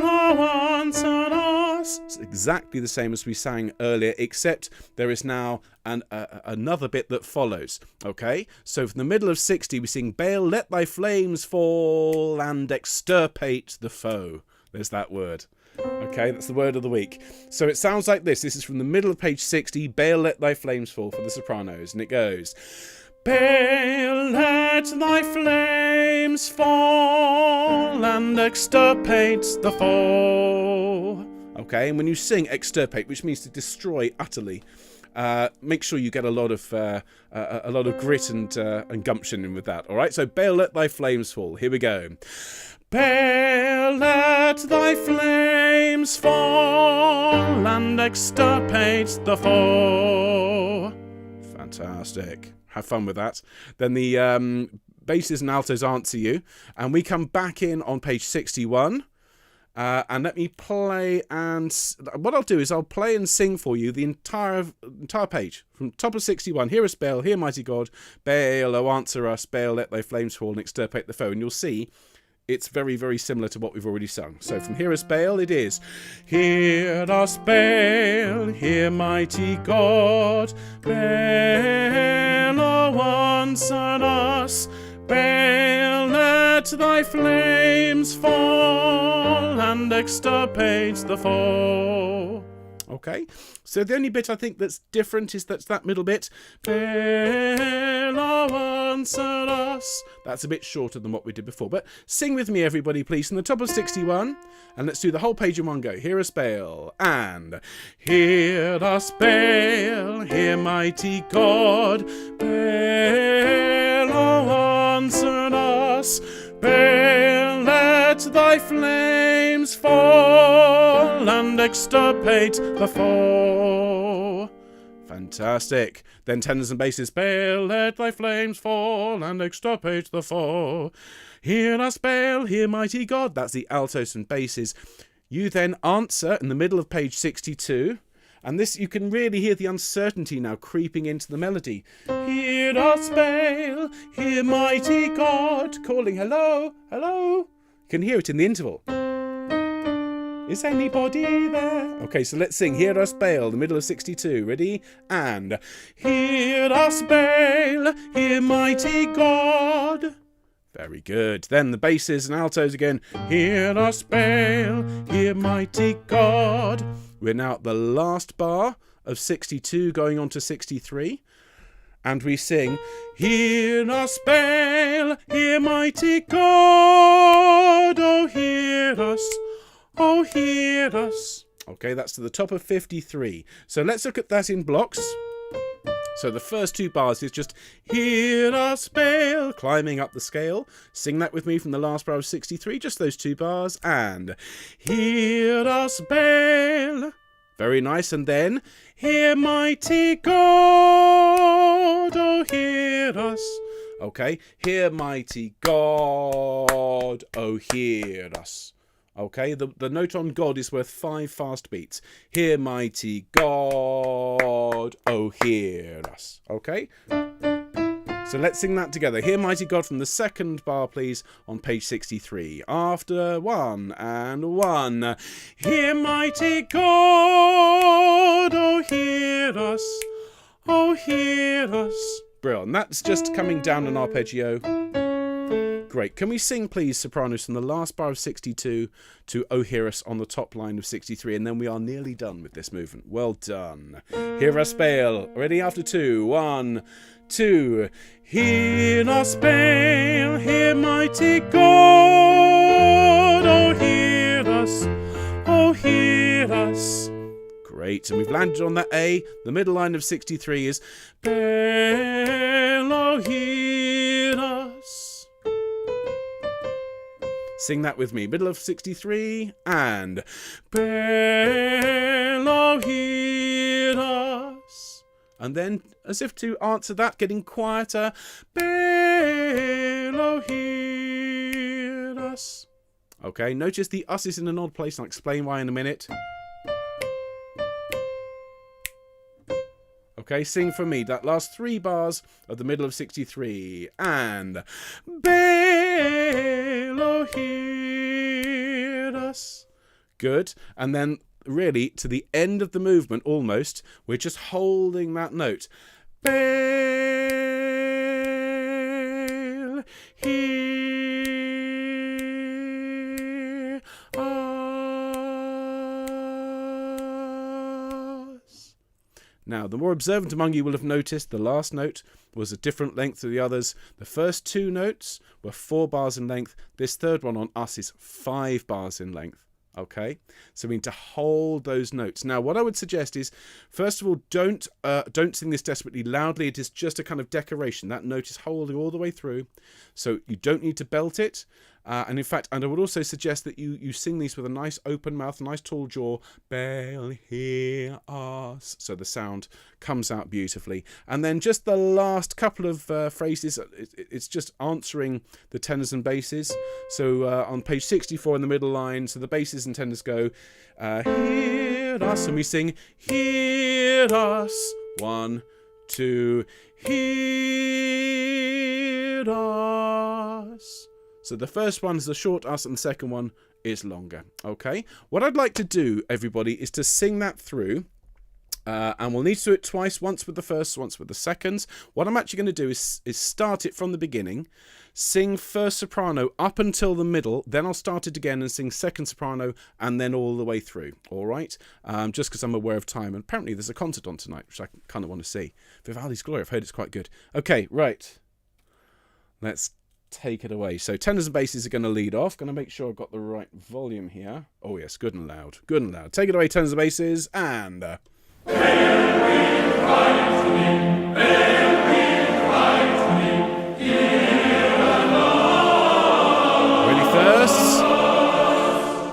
oh, answer us. It's exactly the same as we sang earlier, except there is now another bit that follows. Okay, so from the middle of 60, we sing, Baal, let thy flames fall and extirpate the foe. There's that word. Okay, that's the word of the week. So it sounds like this. This is from the middle of page 60, Baal, let thy flames fall, for the sopranos. And it goes, Baal, let thy flames fall and extirpate the foe. Okay, and when you sing extirpate, which means to destroy utterly, make sure you get a lot of grit and gumption in with that. All right, so Baal, let thy flames fall. Here we go. Baal, let thy flames fall and extirpate the foe. Fantastic. Have fun with that. Then the basses and altos answer you, and we come back in on page 61. And let me play, and what I'll do is I'll play and sing for you the entire page from top of 61. Hear us, Baal, hear mighty God. Baal, oh, answer us. Baal, let thy flames fall and extirpate the foe. And you'll see it's very, very similar to what we've already sung. So from Hear us, Baal, it is, Hear us, Baal, hear mighty God. Baal, oh, answer us. Baal, let thy flames fall and extirpate the foe. Okay, so the only bit I think that's different is that's that middle bit. Baal, oh, answer us. That's a bit shorter than what we did before, but sing with me, everybody, please, from the top of 61, and let's do the whole page in one go. Hear us, Baal, and Hear us, Baal, hear mighty God. Baal, oh, answer us. Baal, let thy flames fall and extirpate the foe. Fantastic. Then tenors and basses. Baal, let thy flames fall and extirpate the foe. Hear us, Baal, hear mighty God. That's the altos and basses. You then answer in the middle of page 62. And this, you can really hear the uncertainty now creeping into the melody. Hear us, Baal, hear mighty God, calling hello, hello. You can hear it in the interval. Is anybody there? Okay, so let's sing Hear Us, Baal, the middle of 62. Ready? And hear us, Baal, hear mighty God. Very good. Then the basses and altos again. Hear us, Baal, hear mighty God. We're now at the last bar of 62 going on to 63. And we sing, Hear us, Baal, hear mighty God. Oh, hear us, oh, hear us. Okay, that's to the top of 53. So let's look at that in blocks. So the first two bars is just Hear us, Baal, climbing up the scale. Sing that with me from the last bar of 63, just those two bars. And Hear us, Baal. Very nice. And then Hear mighty God, oh hear us. Okay, hear mighty God, oh hear us. Okay, the note on God is worth 5 fast beats. Hear mighty God, oh hear us. Okay? So let's sing that together. Hear mighty God from the second bar, please, on page 63. After 1 and 1. Hear mighty God, oh hear us, oh hear us. Brilliant. That's just coming down an arpeggio. Great. Can we sing, please, sopranos, from the last bar of 62 to O Hear Us on the top line of 63, and then we are nearly done with this movement. Well done. Hear us, Baal. Ready? After 2. 1, 2. Hear us, Baal, hear mighty God. Oh, hear us, oh, hear us. Great. And we've landed on that A. The middle line of 63 is Baal, oh, hear us. Sing that with me. Middle of 63 and Baal, oh, hear us. And then, as if to answer that, getting quieter, Baal, oh, hear us. Okay, notice the us is in an odd place. I'll explain why in a minute. Okay, sing for me that last 3 bars of the middle of 63. And Baal, oh, hear us. Good. And then really to the end of the movement almost, we're just holding that note. Baal, hear us. Now, the more observant among you will have noticed the last note was a different length to the others. The first 2 notes were 4 bars in length. This third one on us is 5 bars in length. Okay, so we need to hold those notes. Now, what I would suggest is, first of all, don't sing this desperately loudly. It is just a kind of decoration. That note is holding all the way through, so you don't need to belt it. And in fact, and I would also suggest that you sing these with a nice open mouth, a nice tall jaw. Baal, hear us. So the sound comes out beautifully. And then just the last couple of phrases, it's just answering the tenors and basses. So on page 64 in the middle line, so the basses and tenors go, hear us. And we sing, hear us. 1, 2, hear us. So the first one is the short us and the second one is longer. Okay. What I'd like to do, everybody, is to sing that through. And we'll need to do it twice, once with the first, once with the seconds. What I'm actually going to do is start it from the beginning, sing first soprano up until the middle, then I'll start it again and sing second soprano and then all the way through. All right? Just because I'm aware of time. And apparently there's a concert on tonight, which I kind of want to see. Vivaldi's Glory, I've heard it's quite good. Okay, right. Let's take it away. So tenors and basses are going to lead off. Going to make sure I've got the right volume here. Oh yes, good and loud. Good and loud. Take it away, tenors and basses, and ready first.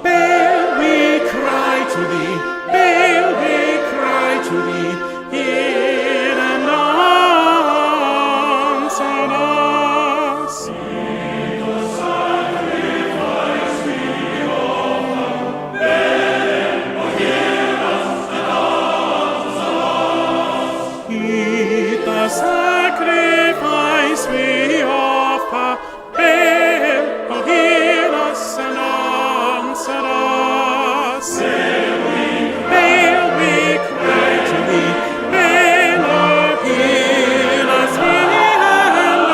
Baal, we cry to thee. Baal, we cry to thee. Hear and answer us. the sacrifice we offer. Baal, oh, hear us and answer us. Baal, we cry to thee. Baal, oh, hear us, hear and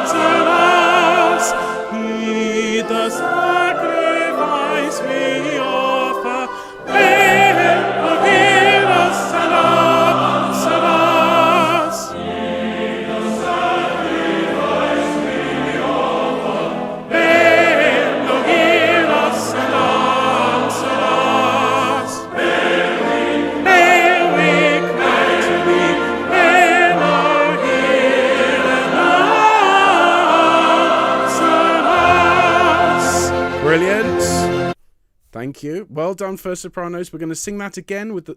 answer us. Heed the sacrifice we offer. Baal, oh, hear us and answer us. Heed the sacrifice we offer. Baal, oh, hear us and answer us. Baal, we cry to thee. Baal, oh, hear and answer us. Brilliant. Thank you. Well done, first sopranos. We're going to sing that again with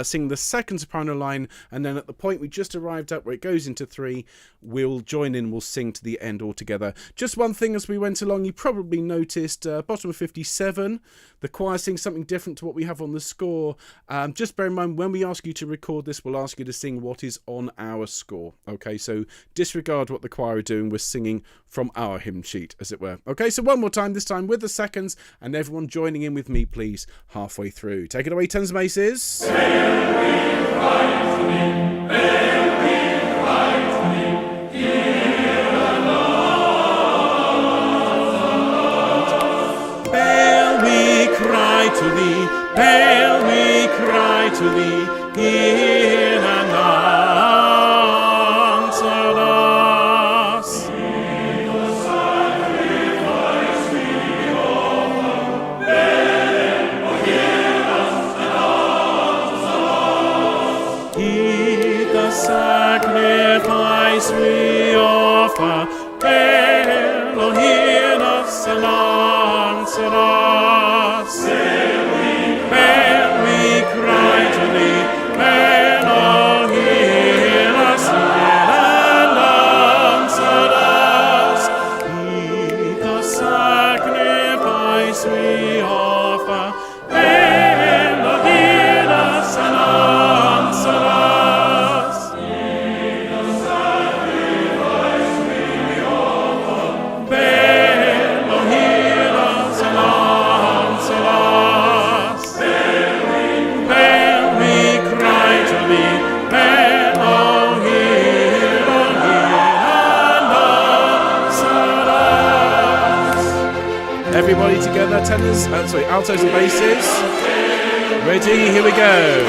sing the second soprano line, and then at the point we just arrived at where it goes into 3, we'll join in, we'll sing to the end all together. Just one thing as we went along, you probably noticed bottom of 57, the choir sings something different to what we have on the score. Just bear in mind, when we ask you to record this, we'll ask you to sing what is on our score. Okay, so disregard what the choir are doing. We're singing from our hymn sheet, as it were. Okay, so one more time, this time with the seconds, and everyone joining in with me, please, halfway through. Take it away, tenors and basses. To thee, Baal, we cry to thee, hear and answer us. Heed the sacrifice we offer. Baal, oh, hear us and answer us. Heed the sacrifice we offer. Baal, oh, hear us and answer us. Baal, we cry to thee. Baal, oh, hear us and answer us. Heed the sacrifice we offer. Baal, oh, hear us and answer us. Heed the sacrifice we offer. Baal, oh, hear us and answer us. Everybody together, tenors, altos and basses. Ready? Here we go.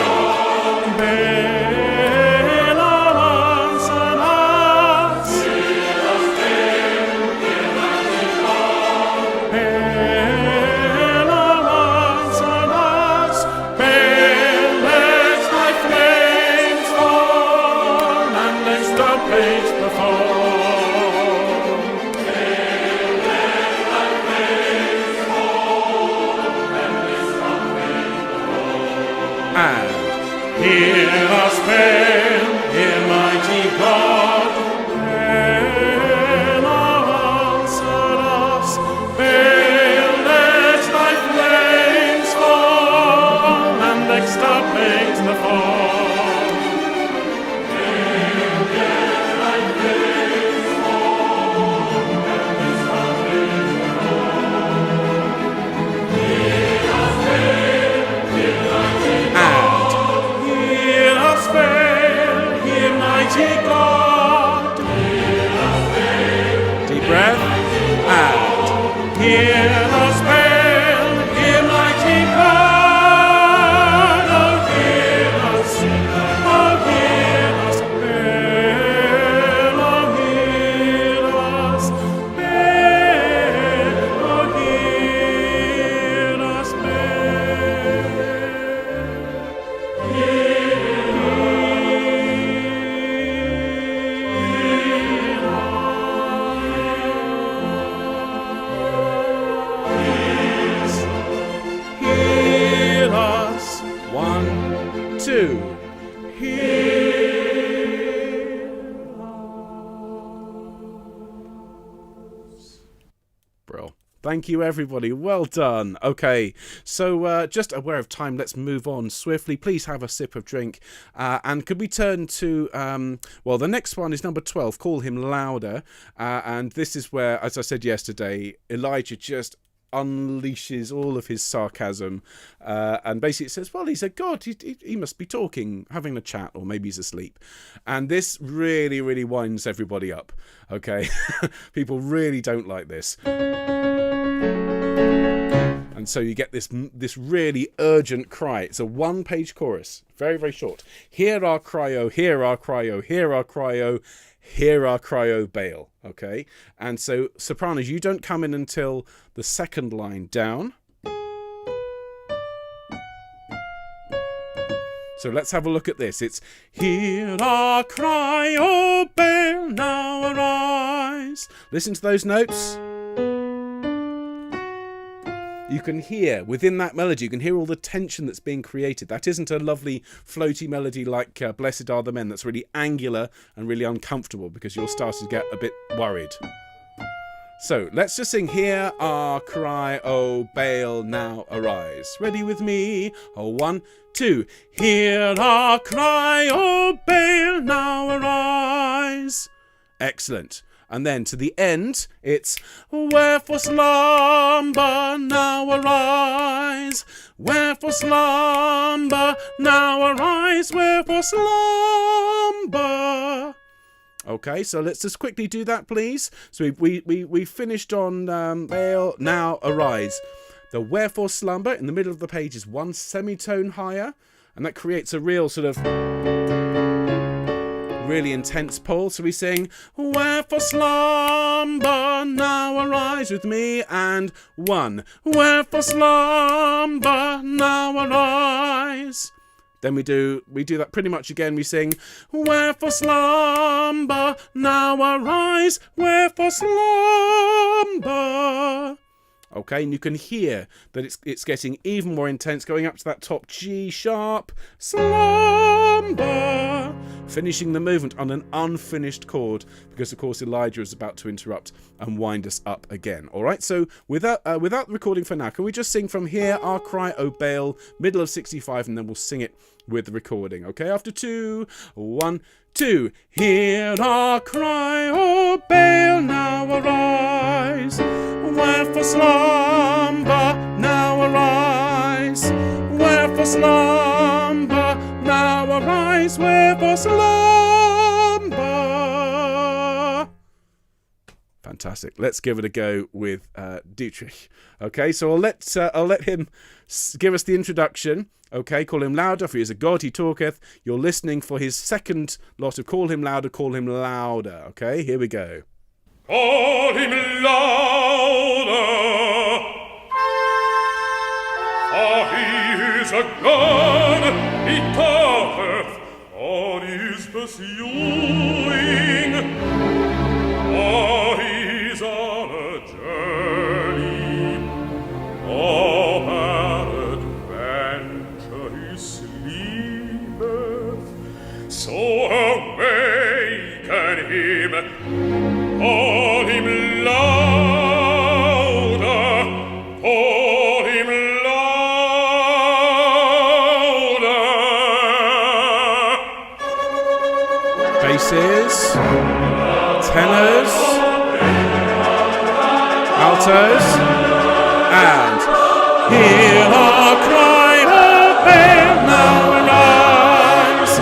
Hear us, Baal, hear mighty God. Baal, answer us. Baal, let thy flames fall and extirpate the fall. Baal, let thy flames fall and extirpate the fall. Hear us, Baal, hear mighty God. Mighty God, deep breath, and hear us, Baal, hear mighty God, oh hear us, Baal, oh hear us, Baal, oh hear us, Thank you, everybody. Well done. Okay, so just aware of time, let's move on swiftly. Please have a sip of drink. And could we turn to, well, the next one is number 12, Call Him Louder. And this is where, as I said yesterday, Elijah just unleashes all of his sarcasm, and basically it says, well, he's a god, he must be talking, having a chat, or maybe he's asleep. And this really, really winds everybody up. Okay, people really don't like this. And so you get this really urgent cry. It's a one-page chorus, very, very short. Hear our cry, O, hear our cry, O, hear our cry, O, hear our cry, O Baal. Okay, and so sopranos, you don't come in until the second line down. So let's have a look at this. It's hear our cry, O Baal, now arise. Listen to those notes. You can hear, within that melody, you can hear all the tension that's being created. That isn't a lovely floaty melody like Blessed Are the Men. That's really angular and really uncomfortable because you'll start to get a bit worried. So let's just sing, hear our cry, O Baal, now arise. Ready with me? Oh, 1, 2. Hear our cry, O Baal, now arise. Excellent. And then to the end, it's wherefore slumber, now arise. Wherefore slumber, now arise. Wherefore slumber. Okay, so let's just quickly do that, please. So we finished on Baal, now arise. The wherefore slumber in the middle of the page is one semitone higher, and that creates a real sort of really intense pull. So we sing wherefore slumber, now arise with me, and 1. Wherefore slumber, now arise. Then we do that pretty much again. We sing wherefore slumber, now arise. Wherefore slumber. Okay, and you can hear that it's getting even more intense, going up to that top G sharp, slumber, finishing the movement on an unfinished chord, because of course Elijah is about to interrupt and wind us up again. All right, so without recording for now, can we just sing from Hear Our Cry, O Baal, middle of 65, and then we'll sing it with the recording. Okay, after 2, 1, 2. Hear our cry, O Baal, now arise. Wherefore slumber, now arise. Wherefore slumber, now arise. Wherefore slumber. Fantastic. Let's give it a go with Dietrich. Okay, so I'll let him give us the introduction. Okay, call him louder, for he is a God, he talketh. You're listening for his second lot of call him louder, call him louder. Okay, here we go. Call him louder, for he is a God, he talketh, God is pursuing, for he's on a journey, of an adventure he sleepeth, so awaken him. Call him louder, call him louder. Basses, tenors, altos, and hear our cry, O Baal, now arise.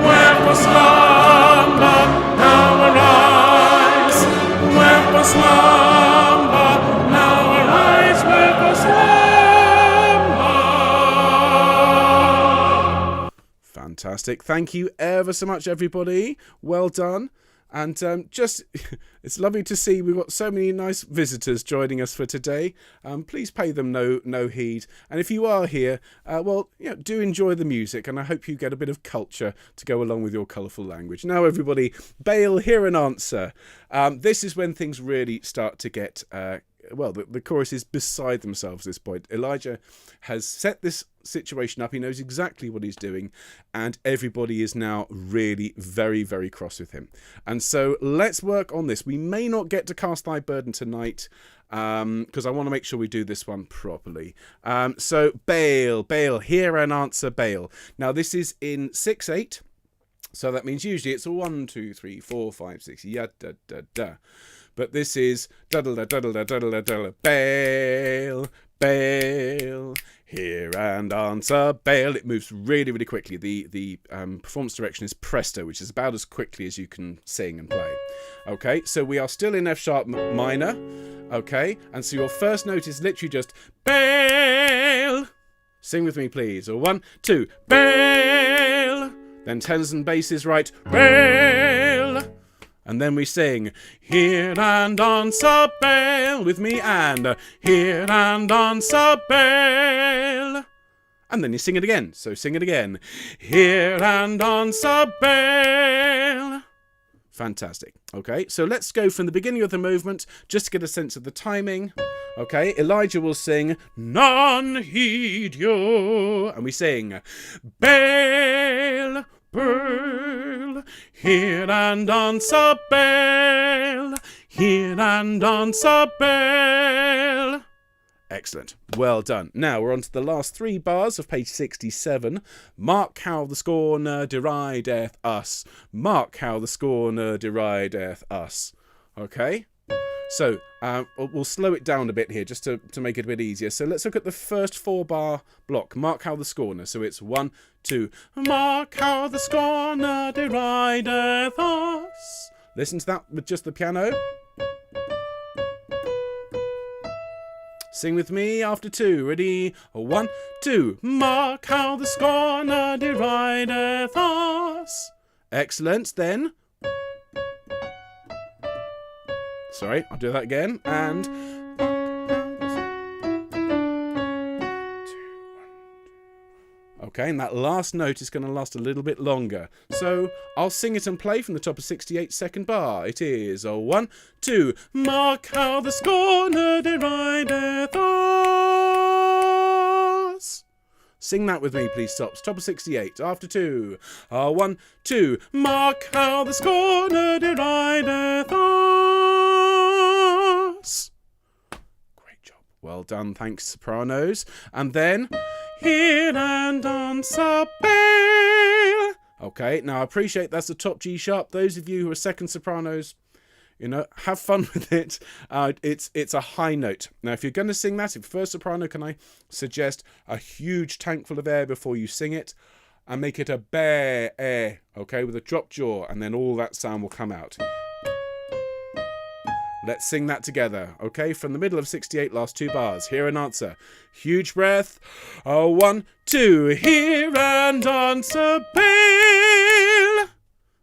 Wherefore slumber, now arise. Wherefore slumber, now arise. Wherefore slumber. Fantastic. Thank you ever so much, everybody. Well done. And just, it's lovely to see we've got so many nice visitors joining us for today. Please pay them no heed. And if you are here, well, do enjoy the music. And I hope you get a bit of culture to go along with your colourful language. Now, everybody, Baal, hear an answer. This is when things really start to get... well, the chorus is beside themselves at this point. Elijah has set this situation up. He knows exactly what he's doing, and everybody is now really very, very cross with him. And so let's work on this. We may not get to Cast Thy Burden tonight, because I want to make sure we do this one properly. So Baal, Baal, hear and answer Baal. Now this is in 6/8, so that means usually it's a 1, 2, 3, 4, 5, 6, da da da. But this is da da da da da da da da. Baal, Baal, hear and answer Baal. It moves really, really quickly. The performance direction is presto, which is about as quickly as you can sing and play. Okay, so we are still in F sharp minor. Okay, and so your first note is literally just Baal. Sing with me, please. 1, 2, Baal. Then tenors and basses right, Baal. And then we sing, hear and answer Baal with me, and hear and answer Baal. And then you sing it again. So sing it again. Hear and answer Baal. Fantastic. Okay, so let's go from the beginning of the movement just to get a sense of the timing. Okay, Elijah will sing, none heed you. And we sing, Baal, Baal, hear and answer Baal, hear and answer Baal. Excellent. Well done. Now we're on to the last 3 bars of page 67. Mark how the scorner derideth us. Mark how the scorner derideth us. Okay? So, we'll slow it down a bit here just to make it a bit easier. So let's look at the first 4-bar block. Mark how the scorner. So it's 1, 2. Mark how the scorner derideth us. Listen to that with just the piano. Sing with me after 2. Ready? 1, 2. Mark how the scorner derideth us. Excellent. Then. Sorry, I'll do that again. And. Okay, and that last note is going to last a little bit longer. So I'll sing it and play from the top of 68 second bar. It is 1, 2. Mark how the scorner derideth us. Sing that with me, please, Tops. Top of 68. After 2. 1, 2. Mark how the scorner derideth us. Great job. Well done. Thanks, sopranos. And then. Hear and answer Baal. Okay, now I appreciate that's the top G sharp. Those of you who are second sopranos, have fun with it. It's a high note. Now, if you're going to sing that, if first soprano, can I suggest a huge tank full of air before you sing it, and make it a bear air, okay, with a drop jaw, and then all that sound will come out. Let's sing that together, okay? From the middle of 68, last 2 bars. Hear and answer. Huge breath. 1, 2. Hear and answer Baal.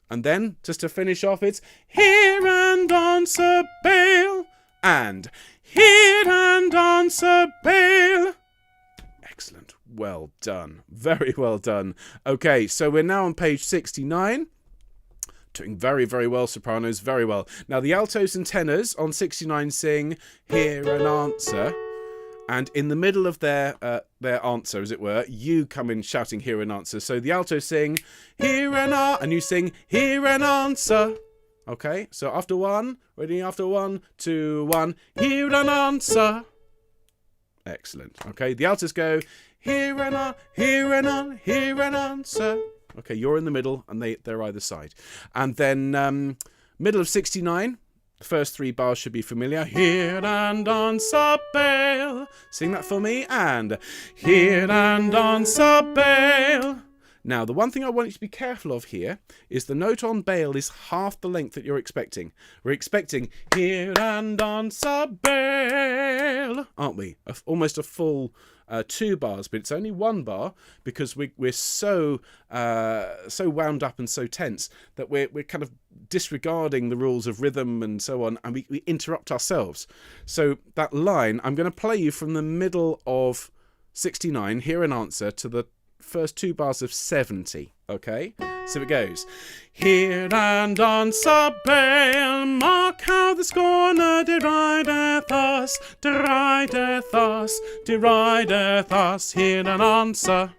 And then, just to finish off, it's hear and answer Baal. And hear and answer Baal. Excellent. Well done. Very well done. Okay, so we're now on page 69. Doing very, very well, sopranos, very well. Now, the altos and tenors on 69 sing hear and answer. And in the middle of their answer, as it were, you come in shouting hear and answer. So the altos sing hear and answer, and you sing hear and answer. Okay, so after 1, ready, after 1, 2, 1, hear and answer. Excellent. Okay, the altos go hear and answer. Okay, you're in the middle, and they're either side. And then middle of 69, the first 3 bars should be familiar. Hear and answer Baal. Sing that for me. And hear and answer Baal. Now, the one thing I want you to be careful of here is the note on Baal is half the length that you're expecting. We're expecting hear and answer Baal, aren't we? Almost a full 2 bars, but it's only 1 bar because we're so wound up and so tense that we're kind of disregarding the rules of rhythm and so on, and we interrupt ourselves. So that line, I'm going to play you from the middle of 69, hear and answer, to the first 2 bars of 70. Okay, so it goes. Hear and answer Baal, mark how the scorner derideth us, derideth us, derideth us. Hear and answer.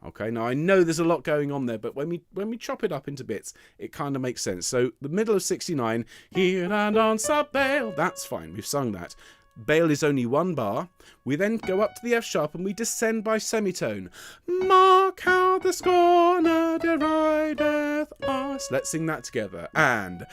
Okay, now I know there's a lot going on there, but when we chop it up into bits, it kind of makes sense. So the middle of 69, hear and answer Baal. That's fine. We've sung that. Baal is only one bar. We then go up to the F sharp and we descend by semitone. Mark how the scorner derideth us. Let's sing that together. And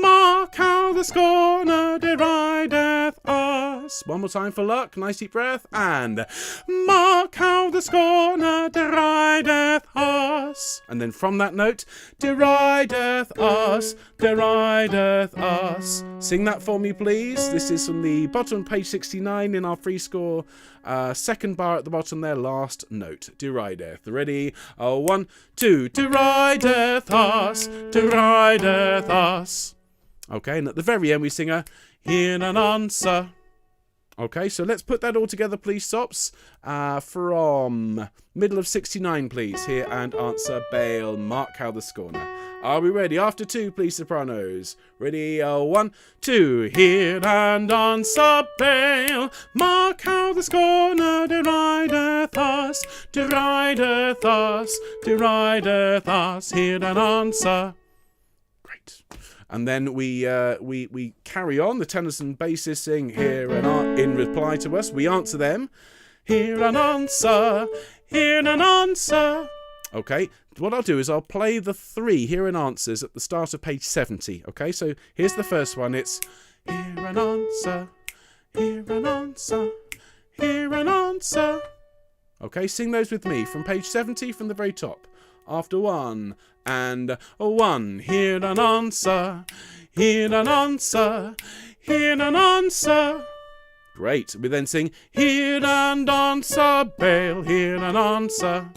mark how the scorner derideth us. One more time for luck. Nice deep breath. And mark how the scorner derideth us. And then from that note, derideth us, derideth us. Sing that for me, please. This is from the bottom of page 69 in our free score. Second bar at the bottom there, last note. Derideth. Ready? 1, 2. Derideth us, derideth us. Okay, and at the very end we sing a hear and answer. Okay, so let's put that all together, please, Sops. From middle of 69, please. Hear and answer, Baal, mark how the scorner. Are we ready? After 2, please, sopranos. Ready? 1, 2. Hear and answer, Baal, mark how the scorner derideth us, derideth us, derideth us. Hear and answer. Great. And then we carry on. The tenors and basses sing hear and in reply to us. We answer them. Hear and answer. Hear and answer. Okay. What I'll do is I'll play the 3 hear and answers at the start of page 70. Okay. So here's the first one. It's hear and answer. Hear and answer. Hear and answer. Okay. Sing those with me from page 70 from the very top. After 1 and 1, hear and answer, hear and answer, hear and answer. Great. We then sing hear and answer, Baal, hear and answer.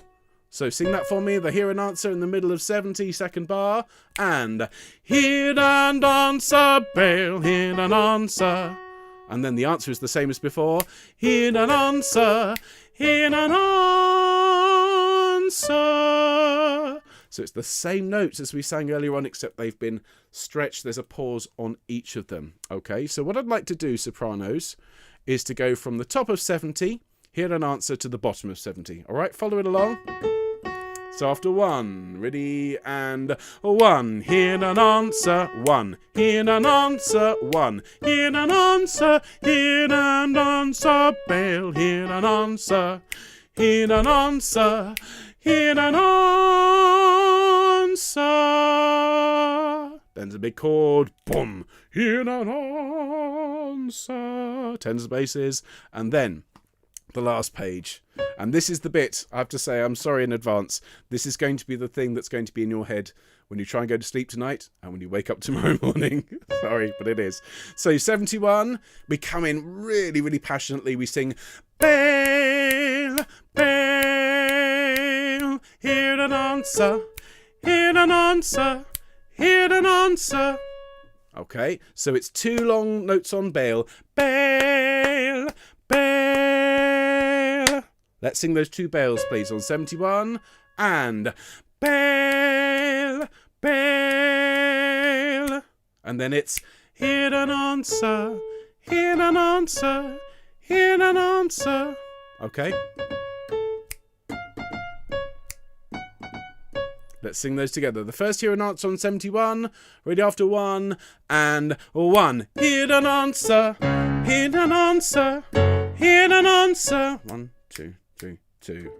So sing that for me, the hear and answer in the middle of 70, second bar, and hear and answer, Baal, hear and answer. And then the answer is the same as before, hear and answer, hear and answer. So it's the same notes as we sang earlier on, except they've been stretched. There's a pause on each of them. Okay, so what I'd like to do, sopranos, is to go from the top of 70, hear an answer, to the bottom of 70. All right, follow it along. So after 1, ready, and 1, hear an answer, 1, hear an answer, 1, hear an answer, hear and answer, Baal, hear an answer, hear an answer, hear an answer. Then's a big chord, boom, hear an answer, tens basses, and then the last page. And this is the bit, I have to say, I'm sorry in advance, this is going to be the thing that's going to be in your head when you try and go to sleep tonight and when you wake up tomorrow morning. Sorry, but it is. So 71, we come in really, really passionately. We sing, Baal, Baal, hear an answer, hear an answer, hear an answer. Okay, so it's 2 long notes on Baal. Baal, Baal. Let's sing those 2 Baals, please, on 71. And Baal, Baal. And then it's hear an answer, hear an answer, hear an answer. Okay. Let's sing those together. The first hear an answer on 71. Ready after 1 and 1. Hear an answer, hear an answer, hear an answer. 1, 2, 3, 2.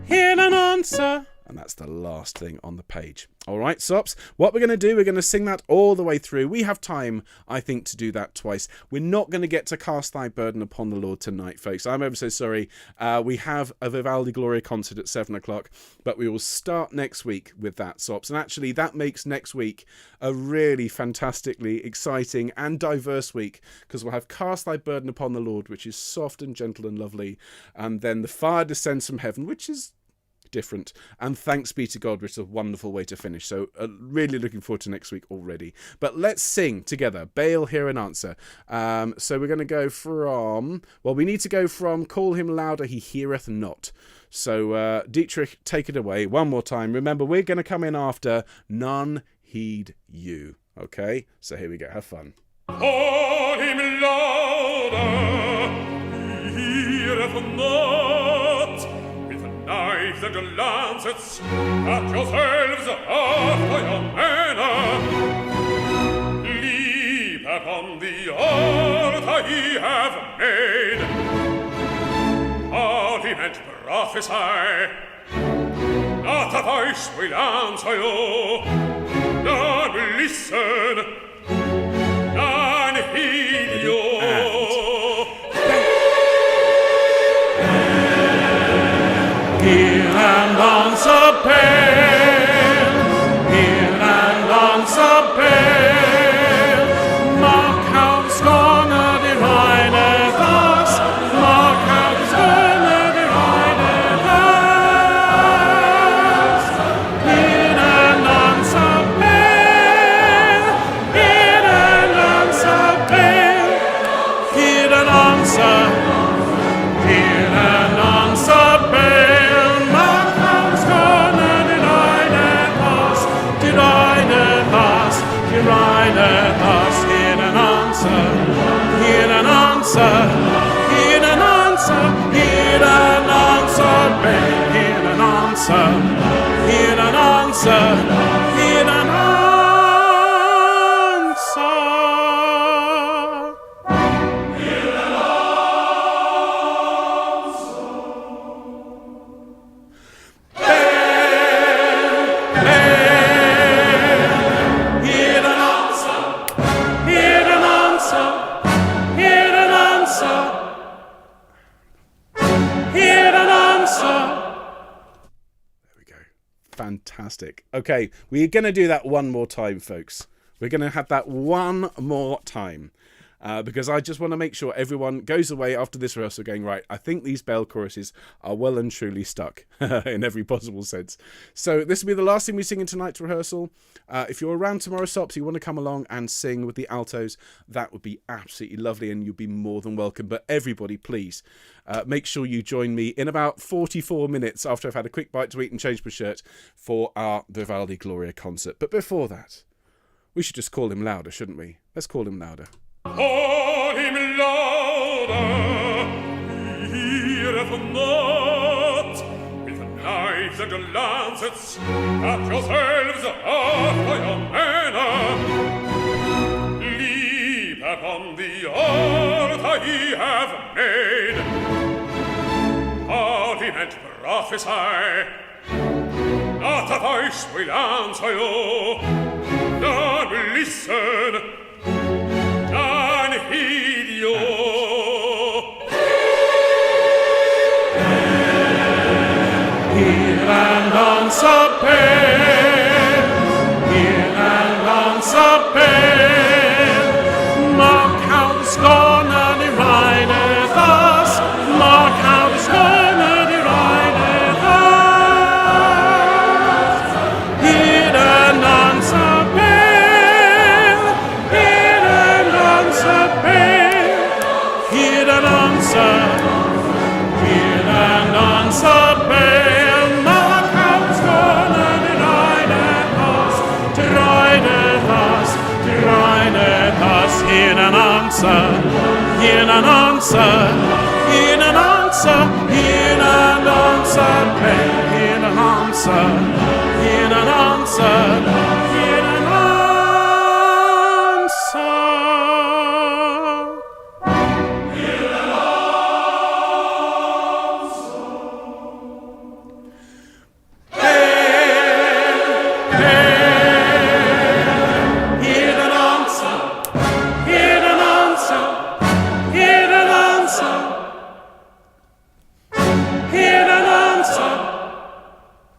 Hear an answer. And that's the last thing on the page. All right, Sops, what we're going to do, we're going to sing that all the way through. We have time, I think, to do that twice. We're not going to get to Cast Thy Burden Upon the Lord tonight, folks. I'm ever so sorry. We have a Vivaldi Gloria concert at 7 o'clock, but we will start next week with that, Sops. And actually, that makes next week a really fantastically exciting and diverse week, because we'll have Cast Thy Burden Upon the Lord, which is soft and gentle and lovely, and then The Fire Descends from Heaven, which is different, and Thanks Be to God, which is a wonderful way to finish. So really looking forward to next week already. But let's sing together, Baal, hear an answer. So we're going to go from, well, we need to go from Call Him Louder, He Heareth Not. So Dietrich, take it away one more time. Remember, we're going to come in after None Heed You. Okay, so here we go, have fun. Call him louder, he heareth not, with knives and lancets, at yourselves after your manner. Leap upon the altar ye have made. Parliament prophesy, not a voice will answer you, none listen, none heed you. Hear and answer pale, hear and answer pale. Mark how the scorner derideth us, mark how the scorner derideth us. Hear and answer pale, hear and answer pale. Hear and answer, hear and answer pale. Derideth us, hear an answer, hear an answer, hear an answer, hear an answer, hear an answer, hear an answer, hear an answer. Hear an Fantastic. Okay, we're going to do that one more time, folks. We're going to have that one more time. Because I just want to make sure everyone goes away after this rehearsal going, right, I think these Baal choruses are well and truly stuck in every possible sense. So this will be the last thing we sing in tonight's rehearsal. If you're around tomorrow, Sops, you want to come along and sing with the altos, that would be absolutely lovely and you'll be more than welcome. But everybody, please, make sure you join me in about 44 minutes after I've had a quick bite to eat and changed my shirt for our Vivaldi Gloria concert. But before that, we should just call him louder, shouldn't we? Let's call him louder. Call him louder, he heareth not, with knives and lancets, at yourselves after your manner. Leap upon the altar ye have made, Parliament prophesy, not a voice will answer you, none will listen, none heed you. Hear and answer pale, hear and answer pale. Mark how the scorner derideth us, mark how the scorner derideth us. Hear and answer pale, hear and answer pale. Hear and answer, hear and answer pale. Mark how the scorner derideth us, derideth us, derideth us. Hear an answer, hear an answer, hear an answer, hear an answer pale. Hear an answer, hear an answer, hear an answer.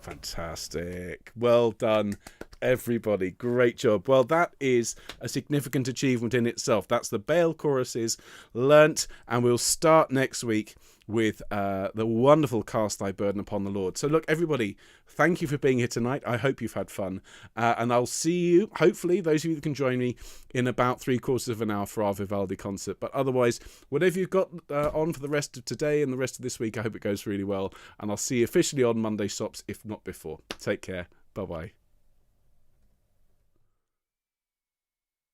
Fantastic. Well done, everybody. Great job. Well, that is a significant achievement in itself. That's the Baal choruses learnt, and we'll start next week with the wonderful Cast Thy Burden Upon the Lord. So look, everybody, thank you for being here tonight. I hope you've had fun. And I'll see you, hopefully, those of you that can join me, in about 3/4 of an hour for our Vivaldi concert. But otherwise, whatever you've got on for the rest of today and the rest of this week, I hope it goes really well. And I'll see you officially on Monday, Sops, if not before. Take care. Bye-bye.